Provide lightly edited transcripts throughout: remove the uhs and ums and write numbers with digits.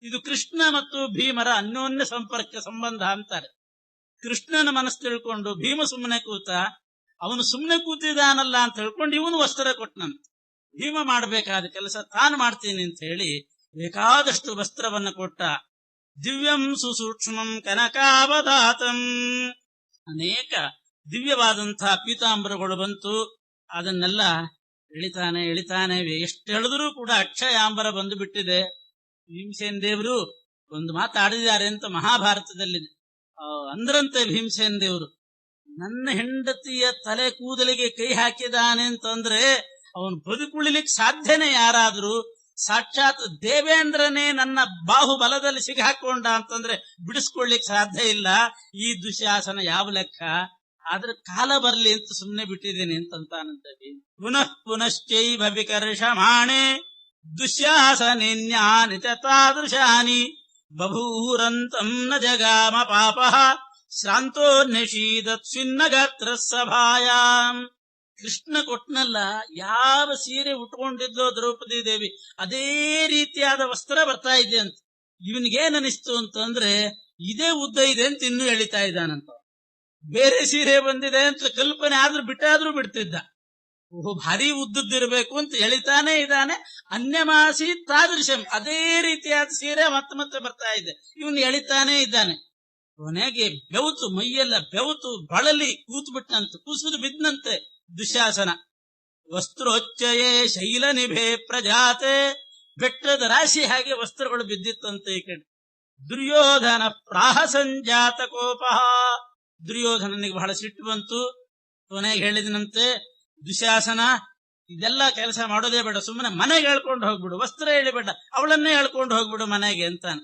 ಇದು ಕೃಷ್ಣ ಮತ್ತು ಭೀಮರ ಅನ್ಯೋನ್ಯ ಸಂಪರ್ಕ ಸಂಬಂಧ ಅಂತಾರೆ. ಕೃಷ್ಣನ ಮನಸ್ಸು ತಿಳ್ಕೊಂಡು ಭೀಮ ಸುಮ್ಮನೆ ಕೂತ, ಅವನು ಸುಮ್ಮನೆ ಕೂತಿದಾನಲ್ಲ ಅಂತ ಹೇಳ್ಕೊಂಡು ಇವನು ವಸ್ತ್ರ ಕೊಟ್ಟನಂತೆ. ಭೀಮ ಮಾಡಬೇಕಾದ ಕೆಲಸ ತಾನು ಮಾಡ್ತೀನಿ ಅಂತ ಹೇಳಿ ಬೇಕಾದಷ್ಟು ವಸ್ತ್ರವನ್ನು ಕೊಟ್ಟ. ದಿವ್ಯಂ ಸುಸೂಕ್ಷ್ಮಂ ಕನಕಾವಧಾತಂ, ಅನೇಕ ದಿವ್ಯವಾದಂತಹ ಪೀತಾಂಬರಗಳು ಬಂತು. ಅದನ್ನೆಲ್ಲ ಎಳಿತಾನೆ ಎಷ್ಟು ಹೇಳಿದ್ರೂ ಕೂಡ ಅಕ್ಷಯಾಂಬರ ಬಂದು ಬಿಟ್ಟಿದೆ. ಭೀಮಸೇನ್ ದೇವರು ಒಂದು ಮಾತಾಡಿದ್ದಾರೆ ಅಂತ ಮಹಾಭಾರತದಲ್ಲಿ ಅಂದ್ರಂತೆ. ಭೀಮಸೇನ್ ದೇವರು ನನ್ನ ಹೆಂಡತಿಯ ತಲೆ ಕೂದಲಿಗೆ ಕೈ ಹಾಕಿದಾನೆ ಅಂತಂದ್ರೆ ಅವನು ಬದುಕುಳಿಲಿಕ್ಕೆ ಸಾಧ್ಯನೇ? ಯಾರಾದ್ರೂ ಸಾಕ್ಷಾತ್ ದೇವೇಂದ್ರನೇ ನನ್ನ ಬಾಹುಬಲದಲ್ಲಿ ಸಿಗಾಕೊಂಡ ಅಂತಂದ್ರೆ ಬಿಡಿಸ್ಕೊಳ್ಲಿಕ್ಕೆ ಸಾಧ್ಯ ಇಲ್ಲ. ಈ ದುಶ್ಯಾಸನ ಯಾವ ಲೆಕ್ಕ? ಆದ್ರೆ ಕಾಲ ಬರ್ಲಿ ಅಂತ ಸುಮ್ನೆ ಬಿಟ್ಟಿದ್ದೀನಿ ಅಂತಂತಾನಂತೆ. ಪುನಶ್ಚೈವ ವಿಕರ್ಷಮಾಣೆ ದುಶ್ಯಾಸನಿನ್ಯಾನಿ ಚ ತಾದೃಶಾನಿ ಬಭೂರಂತಂ ನ ಜಗಾಮ ಪಾಪಃ ಶ್ರಾಂತೋ ನಿಷೀದತ್ಸ್ವಿನ್ನ ಗಾತ್ರ ಸಭಾಯಾಂ. ಕೃಷ್ಣ ಕೊಟ್ನಲ್ಲ, ಯಾವ ಸೀರೆ ಉಟ್ಕೊಂಡಿದ್ಲೋ ದ್ರೌಪದಿ ದೇವಿ ಅದೇ ರೀತಿಯಾದ ವಸ್ತ್ರ ಬರ್ತಾ ಇದೆ ಅಂತ. ಇವನ್ಗೇನಿಸ್ತು ಅಂತಂದ್ರೆ ಇದೇ ಉದ್ದ ಇದೆ ಅಂತ ಇನ್ನೂ ಎಳಿತಾ ಇದ್ದಾನಂತ. ಬೇರೆ ಸೀರೆ ಬಂದಿದೆ ಅಂತ ಕಲ್ಪನೆ ಆದ್ರೂ ಬಿಟ್ಟಾದ್ರೂ ಬಿಡ್ತಿದ್ದ. ಓಹೋ, ಭಾರಿ ಉದ್ದದ್ದಿರ್ಬೇಕು ಅಂತ ಎಳಿತಾನೆ ಇದ್ದಾನೆ. ಅನ್ಯಮಾಸಿ ತಾದೃಶಂ, ಅದೇ ರೀತಿಯಾದ ಸೀರೆ ಮತ್ತೆ ಬರ್ತಾ ಇದೆ, ಇವನು ಎಳಿತಾನೆ ಇದ್ದಾನೆ. ಕೊನೆಗೆ ಬೆವತು, ಮೈಯೆಲ್ಲ ಬೆವತು ಬಳಲಿ ಕೂತ್ಬಿಟ್ಟಂತೆ, ಕುಸಿದು ಬಿದ್ದಂತೆ ದುಶ್ಯಾಸನ. ವಸ್ತ್ರೋಚ್ಚಯೇ ಶೈಲ ನಿಭೆ ಪ್ರಜಾತೆ, ಬೆಟ್ಟದ ರಾಶಿ ಹಾಗೆ ವಸ್ತ್ರಗಳು ಬಿದ್ದಿತ್ತಂತೆ. ಈ ಕಡೆ ದುರ್ಯೋಧನ ಪ್ರಾಹ ಸಂಜಾತ ಕೋಪ, ದುರ್ಯೋಧನನಿಗೆ ಬಹಳ ಸಿಟ್ಟು ಬಂತು. ಕೊನೆಗೆ ಹೇಳಿದನಂತೆ, ದುಶ್ಯಾಸನ ಇದೆಲ್ಲ ಕೆಲಸ ಮಾಡೋದೇ ಬೇಡ, ಸುಮ್ಮನೆ ಮನೆಗೆ ಹೇಳ್ಕೊಂಡು ಹೋಗ್ಬಿಡು, ವಸ್ತ್ರ ಹೇಳಿಬೇಡ, ಅವಳನ್ನೇ ಹೇಳ್ಕೊಂಡು ಹೋಗ್ಬಿಡು ಮನೆಗೆ ಅಂತಾನೆ.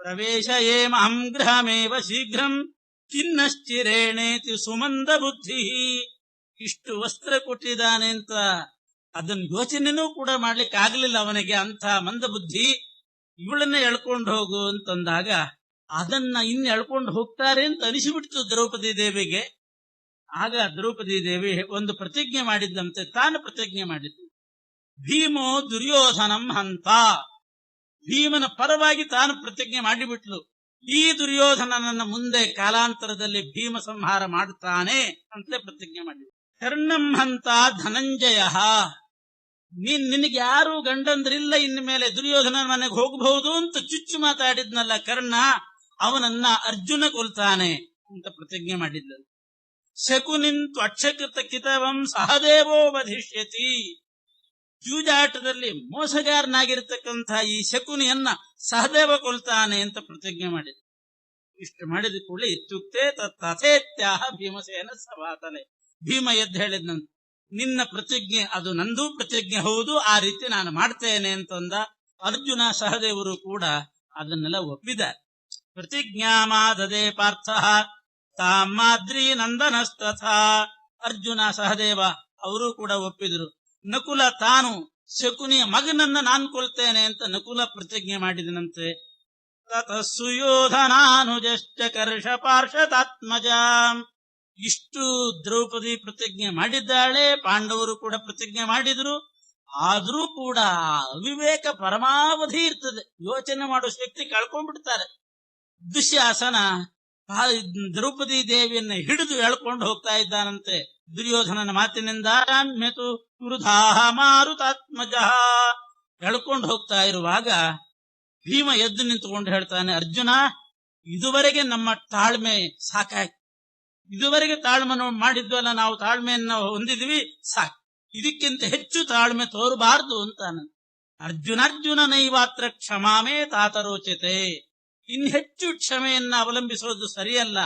ಪ್ರವೇಶ ಏಮಹಂ ಗೃಹಮೇವ ಶೀಘ್ರಂ ಖಿನ್ನಶ್ಚಿರೇಣೇತಿ ಸುಮಂದ ಬುದ್ಧಿ. ಇಷ್ಟು ವಸ್ತ್ರ ಕೊಟ್ಟಿದ್ದಾನೆ ಅಂತ ಅದನ್ನ ಯೋಚನೆನೂ ಕೂಡ ಮಾಡ್ಲಿಕ್ಕೆ ಆಗ್ಲಿಲ್ಲ ಅವನಿಗೆ, ಅಂಥ ಮಂದ ಬುದ್ಧಿ. ಇವಳನ್ನೇ ಎಳ್ಕೊಂಡು ಹೋಗು ಅಂತಂದಾಗ ಅದನ್ನ ಇನ್ನು ಎಳ್ಕೊಂಡು ಹೋಗ್ತಾರೆ ಅಂತ ಅನಿಸಿಬಿಡ್ತು ದ್ರೌಪದಿ ದೇವಿಗೆ. ಆಗ ದ್ರೌಪದಿ ದೇವಿ ಒಂದು ಪ್ರತಿಜ್ಞೆ ಮಾಡಿದ್ದಂತೆ, ತಾನು ಪ್ರತಿಜ್ಞೆ ಮಾಡಿದ್ದು. ಭೀಮೋ ದುರ್ಯೋಧನಂ ಹಂತ, ಭೀಮನ ಪರವಾಗಿ ತಾನು ಪ್ರತಿಜ್ಞೆ ಮಾಡಿಬಿಟ್ಲು. ಈ ದುರ್ಯೋಧನನನ್ನ ಮುಂದೆ ಕಾಲಾಂತರದಲ್ಲಿ ಭೀಮ ಸಂಹಾರ ಮಾಡುತ್ತಾನೆ ಅಂತಲೇ ಪ್ರತಿಜ್ಞೆ ಮಾಡಿದ್ಲು. ಕರ್ಣಂ ಹಂತ ಧನಂಜಯ, ನಿನಗೆ ಯಾರು ಗಂಡಂದ್ರಿಲ್ಲ, ಇನ್ನು ಮೇಲೆ ದುರ್ಯೋಧನನ ಮನೆಗೆ ಹೋಗಬಹುದು ಅಂತ ಚುಚ್ಚು ಮಾತಾಡಿದ್ನಲ್ಲ ಕರ್ಣ, ಅವನನ್ನ ಅರ್ಜುನ ಕೊಲ್ತಾನೆ ಅಂತ ಪ್ರತಿಜ್ಞೆ ಮಾಡಿದ್ಲು. ಶಕುನಿಂತು ಅಕ್ಷಕೃತ ಕಿತವಂ ಸಹದೇವೋ ವಧಿಷ್ಯತಿ, ಜೂಜಾಟದಲ್ಲಿ ಮೋಸಗಾರನಾಗಿರ್ತಕ್ಕಂಥ ಈ ಶಕುನಿಯನ್ನ ಸಹದೇವ ಕೊಲ್ತಾನೆ ಅಂತ ಪ್ರತಿಜ್ಞೆ ಮಾಡಿದ್ರು. ಇಷ್ಟು ಮಾಡಿದ ಕೂಡಲೇ ಇತ್ಯುಕ್ತೆ ತಥೇತ್ಯಾಹ ಭೀಮಸೇನ ಸಭಾತಲೆ, ಭೀಮ ಎದ್ದು ಹೇಳಿದ್ನಂತ, ನಿನ್ನ ಪ್ರತಿಜ್ಞೆ ಅದು ನಂದು ಪ್ರತಿಜ್ಞೆ ಹೌದು, ಆ ರೀತಿ ನಾನು ಮಾಡ್ತೇನೆ ಅಂತಂದ. ಅರ್ಜುನ ಸಹದೇವರು ಕೂಡ ಅದನ್ನೆಲ್ಲ ಒಪ್ಪಿದ್ದಾರೆ. ಪ್ರತಿಜ್ಞಾಮಾದದೆ ಪಾರ್ಥ ತಾಮಾದ್ರಿ ನಂದನಸ್ತಥಾ, ಅರ್ಜುನ ಸಹದೇವ ಅವರು ಕೂಡ ಒಪ್ಪಿದ್ರು. ನಕುಲ ತಾನು ಶಕುನಿಯ ಮಗನನ್ನ ನಾನು ಕೊಲ್ತೇನೆ ಅಂತ ನಕುಲ ಪ್ರತಿಜ್ಞೆ ಮಾಡಿದನಂತೆ. ತತಃ ಸುಯೋಧನಾನುಜಶ್ಚ ಕರ್ಷ ಪಾರ್ಷದಾತ್ಮಜ, ಇಷ್ಟು ದ್ರೌಪದಿ ಪ್ರತಿಜ್ಞೆ ಮಾಡಿದ್ದಾಳೆ, ಪಾಂಡವರು ಕೂಡ ಪ್ರತಿಜ್ಞೆ ಮಾಡಿದ್ರು. ಆದ್ರೂ ಕೂಡ ಅವಿವೇಕ ಪರಮಾವಧಿ ಇರ್ತದೆ, ಯೋಚನೆ ಮಾಡೋ ಶಕ್ತಿ ಕಳ್ಕೊಂಡ್ಬಿಡ್ತಾರೆ. ದುಶ್ಯಾಸನ ದ್ರೌಪದಿ ದೇವಿಯನ್ನ ಹಿಡಿದು ಎಳ್ಕೊಂಡು ಹೋಗ್ತಾ ಇದ್ದಾನಂತೆ ದುರ್ಯೋಧನನ ಮಾತಿನಿಂದ. ಮ್ಯತು ವೃಧಾಹ ಮಾರುತಾತ್ಮಜ, ಎಳ್ಕೊಂಡು ಹೋಗ್ತಾ ಇರುವಾಗ ಭೀಮ ಎದ್ದು ನಿಂತುಕೊಂಡು ಹೇಳ್ತಾನೆ, ಅರ್ಜುನ, ಇದುವರೆಗೆ ನಮ್ಮ ತಾಳ್ಮೆ ಸಾಕಾಯ್ತು, ಇದುವರೆಗೆ ತಾಳ್ಮೆ ಮಾಡಿದ್ವಲ್ಲ, ನಾವು ತಾಳ್ಮೆಯನ್ನು ಹೊಂದಿದ್ವಿ, ಸಾಕು, ಇದಕ್ಕಿಂತ ಹೆಚ್ಚು ತಾಳ್ಮೆ ತೋರಬಾರದು ಅಂತಾನೆ. ಅರ್ಜುನ ನೈವಾತ್ರ ಕ್ಷಮಾಮೇ ತಾತರೋಚತೆ, ಇನ್ ಹೆಚ್ಚು ಕ್ಷಮೆಯನ್ನ ಅವಲಂಬಿಸೋದು ಸರಿಯಲ್ಲ.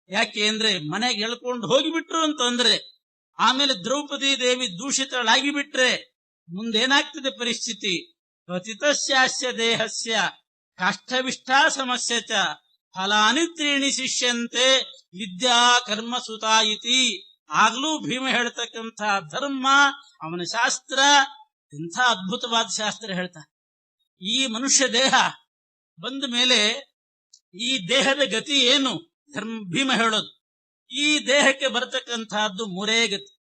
ಯಾಕೆ ಅಂದ್ರೆ ಮನೆಗೆ ಎಳ್ಕೊಂಡು ಹೋಗಿಬಿಟ್ರು ಅಂತಂದ್ರೆ, ಆಮೇಲೆ ದ್ರೌಪದಿ ದೇವಿ ದೂಷಿತಳಾಗಿ ಬಿಟ್ರೆ ಮುಂದೇನಾಗ್ತದೆ ಪರಿಸ್ಥಿತಿ? ಪತಿತಸ್ಯಾಸ್ಯ ದೇಹಸ್ಯ ಕಾಷ್ಠವಿಷ್ಠಾ ಸಮಸ್ಯೆ ಚ ಫಲಾನಿ ತ್ರೀಣಿ ಶಿಷ್ಯಂತೆ ವಿದ್ಯಾ ಕರ್ಮ ಸುತಾ ಇತಿ. ಆಗ್ಲೂ ಭೀಮ ಹೇಳ್ತಕ್ಕಂಥ ಧರ್ಮ, ಅವನ ಶಾಸ್ತ್ರ ಇಂಥ ಅದ್ಭುತವಾದ ಶಾಸ್ತ್ರ ಹೇಳ್ತಾನೆ. ಈ ಮನುಷ್ಯ ದೇಹ ಬಂದ ಮೇಲೆ ಈ ದೇಹದ ಗತಿ ಏನು? ಭೀಮ ಹೇಳೋದು, ಈ ದೇಹಕ್ಕೆ ಬರತಕ್ಕಂತಹದ್ದು ಮೂರೇ ಗತಿ.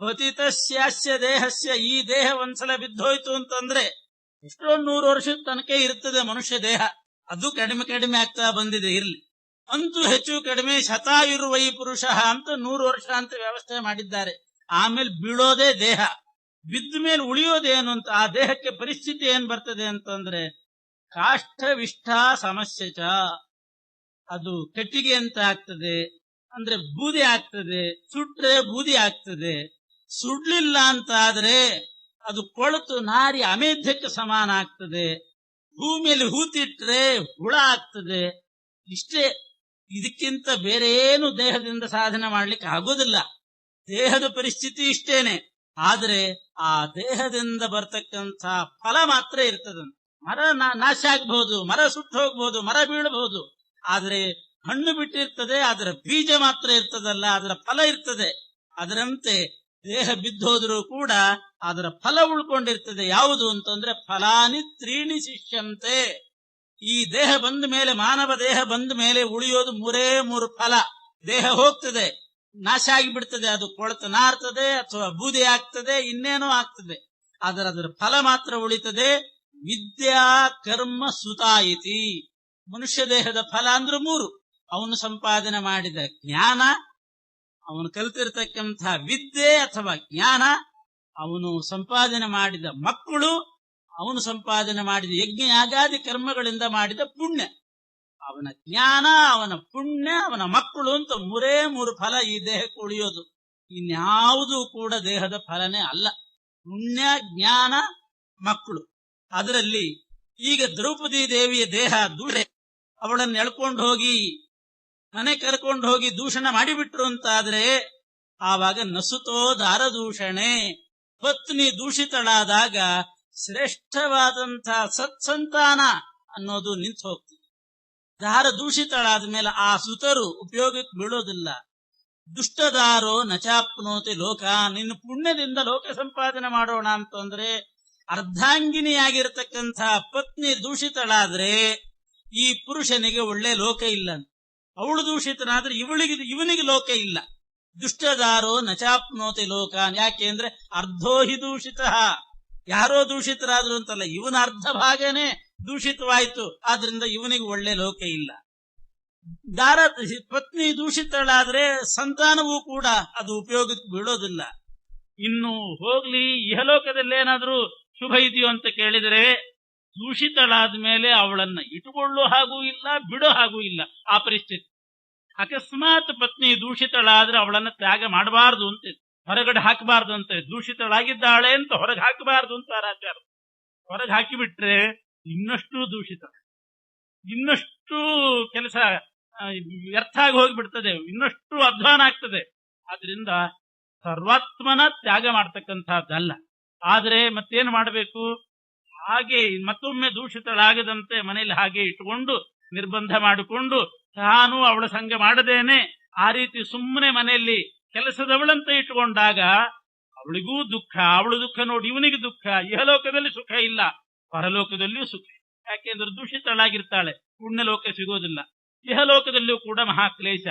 ಪತಿತಸ್ಯಾಸ್ಯ ದೇಹಸ್ಯ, ಈ ದೇಹ ಒಂದ್ಸಲ ಬಿದ್ದೋಯ್ತು ಅಂತಂದ್ರೆ ಎಷ್ಟೋ 100 ವರ್ಷದ ತನಕ ಇರ್ತದೆ ಮನುಷ್ಯ ದೇಹ. ಅದು ಕಡಿಮೆ ಕಡಿಮೆ ಆಗ್ತಾ ಬಂದಿದೆ, ಇರ್ಲಿ. ಅಂತೂ ಹೆಚ್ಚು ಕಡಿಮೆ ಶತಾಯುರ್ವೈ ಪುರುಷ ಅಂತ 100 ವರ್ಷ ಅಂತ ವ್ಯವಸ್ಥೆ ಮಾಡಿದ್ದಾರೆ. ಆಮೇಲೆ ಬೀಳೋದೇ ದೇಹ. ಬಿದ್ದ ಮೇಲೆ ಉಳಿಯೋದೇನು ಅಂತ, ಆ ದೇಹಕ್ಕೆ ಪರಿಸ್ಥಿತಿ ಏನ್ ಬರ್ತದೆ ಅಂತಂದ್ರೆ ಕಾಷ್ಠ ವಿಷ್ಠ ಸಮಸ್ಯೆ ಚ, ಅದು ಕಟ್ಟಿಗೆ ಅಂತ ಆಗ್ತದೆ, ಅಂದ್ರೆ ಬೂದಿ ಆಗ್ತದೆ. ಸುಟ್ರೆ ಬೂದಿ ಆಗ್ತದೆ. ಸುಡ್ಲಿಲ್ಲ ಅಂತ ಆದ್ರೆ ಅದು ಕೊಳತು ನಾರಿ ಅಮೇಧ್ಯಕ್ಕೆ ಸಮಾನ ಆಗ್ತದೆ. ಭೂಮಿಯಲ್ಲಿ ಹೂತಿಟ್ರೆ ಹುಳ ಆಗ್ತದೆ. ಇಷ್ಟೇ, ಇದಕ್ಕಿಂತ ಬೇರೆ ಏನು ದೇಹದಿಂದ ಸಾಧನೆ ಮಾಡ್ಲಿಕ್ಕೆ ಆಗೋದಿಲ್ಲ. ದೇಹದ ಪರಿಸ್ಥಿತಿ ಇಷ್ಟೇನೆ. ಆದ್ರೆ ಆ ದೇಹದಿಂದ ಬರ್ತಕ್ಕಂಥ ಫಲ ಮಾತ್ರ ಇರ್ತದಂತೆ. ಮರ ನಾಶ ಆಗ್ಬಹುದು, ಮರ ಸುಟ್ಟು ಹೋಗ್ಬಹುದು, ಮರ ಬೀಳಬಹುದು, ಆದ್ರೆ ಹಣ್ಣು ಬಿಟ್ಟಿರ್ತದೆ, ಅದರ ಬೀಜ ಮಾತ್ರ ಇರ್ತದಲ್ಲ, ಅದರ ಫಲ ಇರ್ತದೆ. ಅದರಂತೆ ದೇಹ ಬಿದ್ದೋದ್ರೂ ಕೂಡ ಅದರ ಫಲ ಉಳ್ಕೊಂಡಿರ್ತದೆ. ಯಾವುದು ಅಂತಂದ್ರೆ ಫಲಾನಿ ತ್ರೀಣಿ ಶಿಷ್ಯಂತೆ. ಈ ದೇಹ ಬಂದ ಮೇಲೆ, ಮಾನವ ದೇಹ ಬಂದ ಮೇಲೆ ಉಳಿಯೋದು 3 ಫಲ. ದೇಹ ಹೋಗ್ತದೆ, ನಾಶ ಆಗಿಬಿಡ್ತದೆ, ಅದು ಕೊಳತು ನಾರ್ತದೆ ಅಥವಾ ಬೂದಿ ಆಗ್ತದೆ, ಇನ್ನೇನೋ ಆಗ್ತದೆ. ಅದರ ಫಲ ಮಾತ್ರ ಉಳಿತದೆ. ವಿದ್ಯಾ ಕರ್ಮ ಸುತಾಯಿತಿ. ಮನುಷ್ಯ ದೇಹದ ಫಲ ಅಂದ್ರೆ 3. ಅವನು ಸಂಪಾದನೆ ಮಾಡಿದ ಜ್ಞಾನ, ಅವನು ಕಲಿತಿರ್ತಕ್ಕಂಥ ವಿದ್ಯೆ ಅಥವಾ ಜ್ಞಾನ, ಅವನು ಸಂಪಾದನೆ ಮಾಡಿದ ಮಕ್ಕಳು, ಅವನು ಸಂಪಾದನೆ ಮಾಡಿದ ಯಜ್ಞ ಯಾಗಾದಿ ಕರ್ಮಗಳಿಂದ ಮಾಡಿದ ಪುಣ್ಯ. ಅವನ ಜ್ಞಾನ, ಅವನ ಪುಣ್ಯ, ಅವನ ಮಕ್ಕಳು ಅಂತ 3 ಫಲ ಈ ದೇಹಕ್ಕೆ ಉಳಿಯೋದು. ಇನ್ಯಾವುದೂ ಕೂಡ ದೇಹದ ಫಲನೇ ಅಲ್ಲ. ಪುಣ್ಯ, ಜ್ಞಾನ, ಮಕ್ಕಳು. ಅದರಲ್ಲಿ ಈಗ ದ್ರೌಪದಿ ದೇವಿಯ ದೇಹ ದೂರೆ, ಅವಳನ್ನು ಎಳ್ಕೊಂಡು ಹೋಗಿ ಮನೆ ಕರ್ಕೊಂಡು ಹೋಗಿ ದೂಷಣ ಮಾಡಿಬಿಟ್ರು ಅಂತಾದ್ರೆ ಆವಾಗ ನಸುತೋ ದಾರದೂಷಣೆ. ಪತ್ನಿ ದೂಷಿತಳಾದಾಗ ಶ್ರೇಷ್ಠವಾದಂಥ ಸತ್ಸಂತಾನ ಅನ್ನೋದು ನಿಂತು ಹೋಗ್ತದೆ. ದಾರ ದೂಷಿತಳಾದ ಮೇಲೆ ಆ ಸುತರು ಉಪಯೋಗಕ್ಕೆ ಬೀಳೋದಿಲ್ಲ. ದುಷ್ಟದಾರೋ ನಚಾಪ್ನೋತಿ ಲೋಕ. ನಿನ್ನ ಪುಣ್ಯದಿಂದ ಲೋಕ ಸಂಪಾದನೆ ಮಾಡೋಣ ಅಂತಂದ್ರೆ, ಅರ್ಧಾಂಗಿನಿಯಾಗಿರ್ತಕ್ಕಂಥ ಪತ್ನಿ ದೂಷಿತಳಾದ್ರೆ ಈ ಪುರುಷನಿಗೆ ಒಳ್ಳೆ ಲೋಕ ಇಲ್ಲ. ಅವಳು ದೂಷಿತನಾದ್ರೆ ಇವನಿಗೆ ಲೋಕ ಇಲ್ಲ. ದುಷ್ಟದಾರೋ ನಚಾಪ್ನೋತಿ ಲೋಕ. ಯಾಕೆ ಅಂದ್ರೆ ಅರ್ಧೋಹಿ ದೂಷಿತ. ಯಾರೋ ದೂಷಿತರಾದ್ರು ಅಂತಲ್ಲ, ಇವನ ಅರ್ಧ ಭಾಗನೇ ದೂಷಿತವಾಯ್ತು. ಆದ್ರಿಂದ ಇವನಿಗೆ ಒಳ್ಳೆ ಲೋಕ ಇಲ್ಲ. ಪತ್ನಿ ದೂಷಿತಳಾದ್ರೆ ಸಂತಾನವೂ ಕೂಡ ಅದು ಉಪಯೋಗಕ್ಕೆ ಬೀಳೋದಿಲ್ಲ. ಇನ್ನು ಹೋಗ್ಲಿ, ಇಹಲೋಕದಲ್ಲೇನಾದ್ರೂ ಶುಭ ಇದೆಯೋ ಅಂತ ಕೇಳಿದರೆ, ದೂಷಿತಳಾದ ಮೇಲೆ ಅವಳನ್ನ ಇಟ್ಟುಕೊಳ್ಳೋ ಹಾಗೂ ಇಲ್ಲ, ಬಿಡೋ ಹಾಗೂ ಇಲ್ಲ. ಆ ಪರಿಸ್ಥಿತಿ ಅಕಸ್ಮಾತ್ ಪತ್ನಿ ದೂಷಿತಳಾದ್ರೆ ಅವಳನ್ನ ತ್ಯಾಗ ಮಾಡಬಾರದು ಅಂತ, ಹೊರಗಡೆ ಹಾಕಬಾರ್ದು ಅಂತ. ದೂಷಿತಳಾಗಿದ್ದಾಳೆ ಅಂತ ಹೊರಗೆ ಹಾಕಬಾರದು ಅಂತ ಆಚಾರ. ಹೊರಗೆ ಹಾಕಿಬಿಟ್ರೆ ಇನ್ನಷ್ಟು ದೂಷಿತ, ಇನ್ನಷ್ಟು ಕೆಲಸ ವ್ಯರ್ಥ ಆಗಿ ಹೋಗ್ಬಿಡ್ತದೆ, ಇನ್ನಷ್ಟು ಅಧ್ವಾನ ಆಗ್ತದೆ. ಆದ್ರಿಂದ ಸರ್ವಾತ್ಮನ ತ್ಯಾಗ ಮಾಡ್ತಕ್ಕಂಥದ್ದಲ್ಲ. ಆದ್ರೆ ಮತ್ತೇನು ಮಾಡಬೇಕು? ಹಾಗೆ ಮತ್ತೊಮ್ಮೆ ದೂಷಿತಳಾಗದಂತೆ ಮನೆಯಲ್ಲಿ ಹಾಗೆ ಇಟ್ಟುಕೊಂಡು ನಿರ್ಬಂಧ ಮಾಡಿಕೊಂಡು ತಾನು ಅವಳ ಸಂಗ ಮಾಡದೇನೆ ಆ ರೀತಿ ಸುಮ್ಮನೆ ಮನೆಯಲ್ಲಿ ಕೆಲಸದವಳಂತೆ ಇಟ್ಟುಕೊಂಡಾಗ ಅವಳಿಗೂ ದುಃಖ, ಅವಳು ದುಃಖ ನೋಡಿ ಇವನಿಗೆ ದುಃಖ. ಇಹಲೋಕದಲ್ಲಿ ಸುಖ ಇಲ್ಲ, ಪರಲೋಕದಲ್ಲಿಯೂ ಸುಖ. ಯಾಕೆಂದ್ರೆ ದೂಷಿತಳಾಗಿರ್ತಾಳೆ, ಪುಣ್ಯಲೋಕ ಸಿಗೋದಿಲ್ಲ. ಇಹಲೋಕದಲ್ಲಿಯೂ ಕೂಡ ಮಹಾಕ್ಲೇಶ.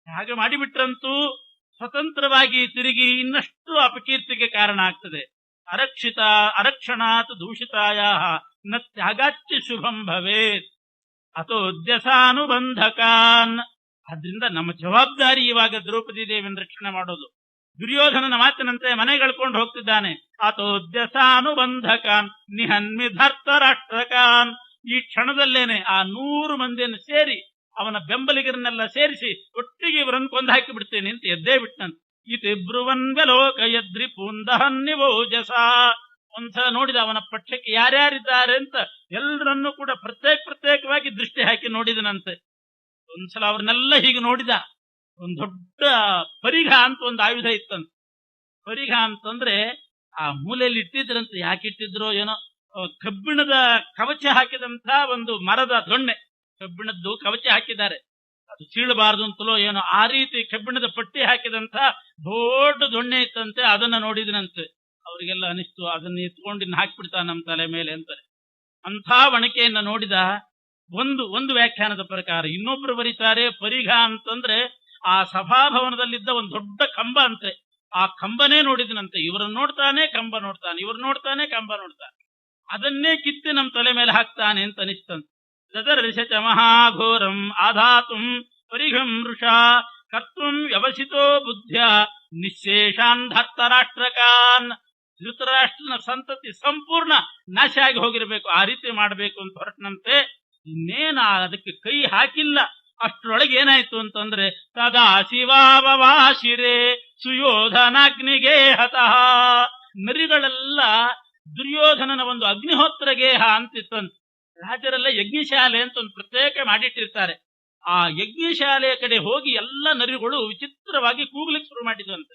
ಹಾಗೆ ಮಾಡಿಬಿಟ್ರಂತೂ ಸ್ವತಂತ್ರವಾಗಿ ತಿರುಗಿ ಇನ್ನಷ್ಟು ಅಪಕೀರ್ತಿಗೆ ಕಾರಣ ಆಗ್ತದೆ. ಅರಕ್ಷಣಾತ್ ದೂಷಿತಾಯ ನ ತ್ಯಾಗಾಚ್ಯ ಶುಭಂ ಭವೇತ್ ಅಥೋದ್ಯಸಾನುಬಂಧಕಾನ್. ಆದ್ರಿಂದ ನಮ್ಮ ಜವಾಬ್ದಾರಿ ಇವಾಗ ದ್ರೌಪದಿ ದೇವಿಯನ್ನು ರಕ್ಷಣೆ ಮಾಡೋದು. ದುರ್ಯೋಧನನ ಮಾತಿನಂತೆ ಮನೆಗಳ್ಕೊಂಡು ಹೋಗ್ತಿದ್ದಾನೆ. ಅಥೋದ್ಯಸಾನುಬಂಧಕಾನ್ ನಿಹನ್ಮಿಧರ್ತ ರಾಷ್ಟ್ರಕಾನ್. ಈ ಕ್ಷಣದಲ್ಲೇನೆ ಆ 100 ಮಂದಿಯನ್ನು ಸೇರಿ, ಅವನ ಬೆಂಬಲಿಗರನ್ನೆಲ್ಲ ಸೇರಿಸಿ ಒಟ್ಟಿಗೆ ಇವರನ್ನು ಕೊಂದು ಹಾಕಿ ಬಿಡ್ತೇನೆ ಅಂತ ಎದ್ದೇ ಬಿಟ್ಟಂತೆ. ಇತಿ ಬ್ರುವನ್ ವ್ಯಲೋಕಯದ್ರಿ ಪೂಂದಹನ್ನಿವೋಜಸ. ಒಂದ್ಸಲ ನೋಡಿದ ಅವನ ಪಕ್ಷಕ್ಕೆ ಯಾರ್ಯಾರಿದ್ದಾರೆ ಅಂತ ಎಲ್ಲರನ್ನೂ ಕೂಡ ಪ್ರತ್ಯೇಕವಾಗಿ ದೃಷ್ಟಿ ಹಾಕಿ ನೋಡಿದನಂತೆ. ಒಂದ್ಸಲ ಅವ್ರನ್ನೆಲ್ಲ ಹೀಗೆ ನೋಡಿದ. ಒಂದ್ ದೊಡ್ಡ ಪರಿಘ ಅಂತ ಒಂದು ಆಯುಧ ಇತ್ತಂತೆ. ಪರಿಘ ಅಂತಂದ್ರೆ ಆ ಮೂಲೆಯಲ್ಲಿ ಇಟ್ಟಿದ್ರಂತೆ. ಯಾಕೆ ಇಟ್ಟಿದ್ರೋ ಏನೋ, ಕಬ್ಬಿಣದ ಕವಚ ಹಾಕಿದಂತ ಒಂದು ಮರದ ದೊಣ್ಣೆ, ಕಬ್ಬಿಣದ್ದು ಕವಚ ಹಾಕಿದ್ದಾರೆ. ಅದು ಸೀಳಬಾರದು ಅಂತಲೋ ಏನೋ, ಆ ರೀತಿ ಕಬ್ಬಿಣದ ಪಟ್ಟಿ ಹಾಕಿದಂತ ದೊಡ್ಡ ದೊಣ್ಣೆ ಇತ್ತಂತೆ. ಅದನ್ನ ನೋಡಿದನಂತೆ. ಅವರಿಗೆಲ್ಲ ಅನಿಸ್ತು, ಅದನ್ನ ಎತ್ಕೊಂಡು ಹಾಕ್ಬಿಡ್ತಾನೆ ನಮ್ಮ ತಲೆ ಮೇಲೆ ಅಂತಾರೆ. ಅಂಥ ಒಣಕೆಯನ್ನ ನೋಡಿದ. ಒಂದು ವ್ಯಾಖ್ಯಾನದ ಪ್ರಕಾರ, ಇನ್ನೊಬ್ರು ಬರೀತಾರೆ ಪರಿಘ ಅಂತಂದ್ರೆ ಆ ಸಭಾಭವನದಲ್ಲಿದ್ದ ಒಂದು ದೊಡ್ಡ ಕಂಬ ಅಂತೆ. ಆ ಕಂಬನೇ ನೋಡಿದನಂತೆ. ಇವರನ್ನು ನೋಡ್ತಾನೆ ಕಂಬ ನೋಡ್ತಾನೆ, ಇವ್ರು ನೋಡ್ತಾನೆ ಕಂಬ ನೋಡ್ತಾನೆ. ಅದನ್ನೇ ಕಿತ್ತಿ ನಮ್ಮ ತಲೆ ಮೇಲೆ ಹಾಕ್ತಾನೆ ಅಂತ ಅನಿಸ್ತಂತೆ. ದದರ್ಶಚ ಮಹಾಘೋರಂ ಆಧಾತುಂ ಪರಿಘಂ ವೃಷಾ ಕರ್ತುಂ ವ್ಯವಸಿತೋ ಬುದ್ಧ್ಯ ನಿಶೇಷಾನ್ ಧರ್ತರಾಷ್ಟ್ರಕಾನ್. ಧೃತರಾಷ್ಟ್ರನ ಸಂತತಿ ಸಂಪೂರ್ಣ ನಾಶ ಆಗಿ ಹೋಗಿರಬೇಕು, ಆ ರೀತಿ ಮಾಡಬೇಕು ಅಂತ ಹೊರಟನಂತೆ. ಇನ್ನೇನ ಅದಕ್ಕೆ ಕೈ ಹಾಕಿಲ್ಲ. ಅಷ್ಟರೊಳಗೆ ಏನಾಯ್ತು ಅಂತಂದ್ರೆ ತದಾ ಶಿವಾವವಾಶಿರೆ ಸುಯೋಧನಾಗ್ನಿಗೆ ಹತಃ. ನರಿಗಳೆಲ್ಲ ದುರ್ಯೋಧನನ ಒಂದು ಅಗ್ನಿಹೋತ್ರ ಗೇಹ ಅಂತಿತ್ತಂತೆ. ರಾಜರೆಲ್ಲ ಯಜ್ಞಶಾಲೆ ಅಂತ ಒಂದು ಪ್ರತ್ಯೇಕ ಮಾಡಿಟ್ಟಿರ್ತಾರೆ. ಆ ಯಜ್ಞಶಾಲೆಯ ಕಡೆ ಹೋಗಿ ಎಲ್ಲ ನರಿಗಳು ವಿಚಿತ್ರವಾಗಿ ಕೂಗ್ಲಿಕ್ಕೆ ಶುರು ಮಾಡಿದಂತೆ.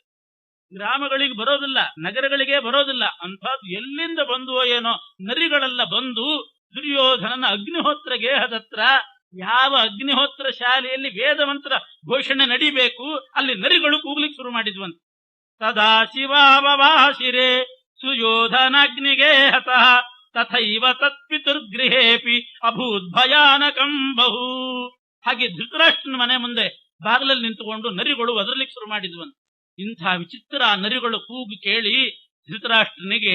ಗ್ರಾಮಗಳಿಗೆ ಬರೋದಿಲ್ಲ, ನಗರಗಳಿಗೆ ಬರೋದಿಲ್ಲ. ಅಂಥದ್ದು ಎಲ್ಲಿಂದ ಬಂದುವೋ ಏನೋ ನರಿಗಳೆಲ್ಲ ಬಂದು ದುರ್ಯೋಧನನ ಅಗ್ನಿಹೋತ್ರ ಗೇಹದತ್ರ, ಯಾವ ಅಗ್ನಿಹೋತ್ರ ಶಾಲೆಯಲ್ಲಿ ವೇದ ಮಂತ್ರ ಘೋಷಣೆ ನಡಿಬೇಕು ಅಲ್ಲಿ ನರಿಗಳು ಕೂಗ್ಲಿಕ್ಕೆ ಶುರು ಮಾಡಿದ್ವಂತೆ. ತದಾ ಶಿವಾವವಾಶಿರೆ ಸುಯೋಧನಾಗ್ನಿಗೆ ಹತಃ ತಥೈವ ತತ್ಪಿತುರ್ಗೃಹೇಪಿ ಅಭೂತ್ ಭಯಾನಕಂ ಬಹು. ಹಾಗೆ ಧೃತರಾಷ್ಟ್ರನ ಮನೆ ಮುಂದೆ ಬಾಗಿಲಲ್ಲಿ ನಿಂತುಕೊಂಡು ನರಿಗಳು ಒದರ್ಲಿಕ್ಕೆ ಶುರು ಮಾಡಿದ್ವಂತೆ. ಇಂಥ ವಿಚಿತ್ರ ನರಿಗಳು ಕೂಗು ಕೇಳಿ ಧೃತರಾಷ್ಟ್ರನಿಗೆ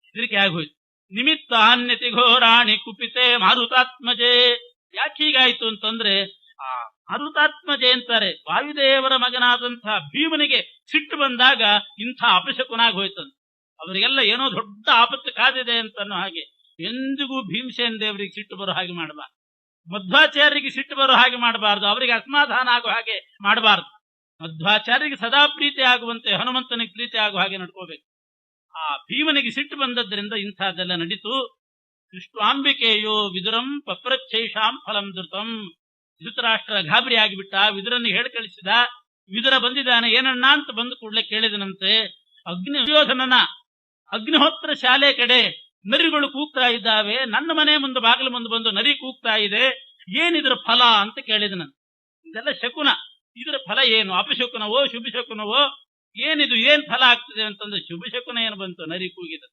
ಹೆದರಿಕೆ ಆಗೋಯ್ತು. ನಿಮಿತ್ತ ಅನ್ಯತಿ ಘೋರಾಣಿ ಕುಪಿತೆ ಮಾರುತಾತ್ಮಜೆ. ಯಾಕೆ ಹೀಗಾಯ್ತು ಅಂತಂದ್ರೆ, ಆ ಮಾರುತಾತ್ಮಜೆ ಅಂತಾರೆ ವಾಯುದೇವರ ಮಗನಾದಂತಹ ಭೀಮನಿಗೆ ಸಿಟ್ಟು ಬಂದಾಗ ಇಂಥ ಅಪಶಕುನಾಗಿ ಹೋಯ್ತಂತೆ. ಅವರಿಗೆಲ್ಲ ಏನೋ ದೊಡ್ಡ ಆಪತ್ತು ಕಾದಿದೆ ಅಂತನೋ ಹಾಗೆ. ಎಂದಿಗೂ ಭೀಮಸೇನ ದೇವರಿಗೆ ಸಿಟ್ಟು ಬರೋ ಹಾಗೆ ಮಾಡಬಾರ್ದು, ಮಧ್ವಾಚಾರ್ಯರಿಗೆ ಸಿಟ್ಟು ಬರೋ ಹಾಗೆ ಮಾಡಬಾರ್ದು, ಅವರಿಗೆ ಅಸಮಾಧಾನ ಆಗೋ ಹಾಗೆ ಮಾಡಬಾರ್ದು. ಮಧ್ವಾಚಾರ್ಯರಿಗೆ ಸದಾ ಪ್ರೀತಿ ಆಗುವಂತೆ ಹನುಮಂತನಿಗೆ ಪ್ರೀತಿ ಆಗುವ ಹಾಗೆ ನಡ್ಕೋಬೇಕು. ಆ ಭೀಮನಿಗೆ ಸಿಟ್ಟು ಬಂದದ್ರಿಂದ ಇಂಥದ್ದೆಲ್ಲ ನಡೀತು. ಕೃಷ್ಣಾಂಬಿಕೆಯೋ ವಿದುರಂ ಪಪ್ರಚ್ಛೈಷಾಂ ಫಲಂ ಧೃತಂ. ಧೃತರಾಷ್ಟ್ರ ಗಾಬರಿ ಆಗಿಬಿಟ್ಟ, ವಿದುರನಿಗೆ ಹೇಳಿ ಕಳಿಸಿದ. ವಿದುರ ಬಂದಿದ್ದಾನೆ, ಏನಣ್ಣ ಅಂತ ಬಂದು ಕೂಡಲೇ ಕೇಳಿದನಂತೆ, ದುರ್ಯೋಧನನ ಅಗ್ನಿಹೋತ್ರ ಶಾಲೆ ಕಡೆ ನರಿಗಳು ಕೂಗ್ತಾ ಇದ್ದಾವೆ, ನನ್ನ ಮನೆ ಮುಂದೆ ಬಾಗಿಲು ಮುಂದೆ ಬಂದು ನರಿ ಕೂಗ್ತಾ ಇದೆ, ಏನಿದ್ರ ಫಲ ಅಂತ ಕೇಳಿದನ. ಇದೆಲ್ಲ ಶಕುನ, ಇದರ ಫಲ ಏನು? ಅಪಶಕುನವೋ ಶುಭಶಕುನವೋ? ಏನಿದು, ಏನ್ ಫಲ ಆಗ್ತದೆ ಅಂತಂದ್ರೆ, ಶುಭಶಕುನ ಏನು ಬಂತು, ನರಿ ಕೂಗಿದ.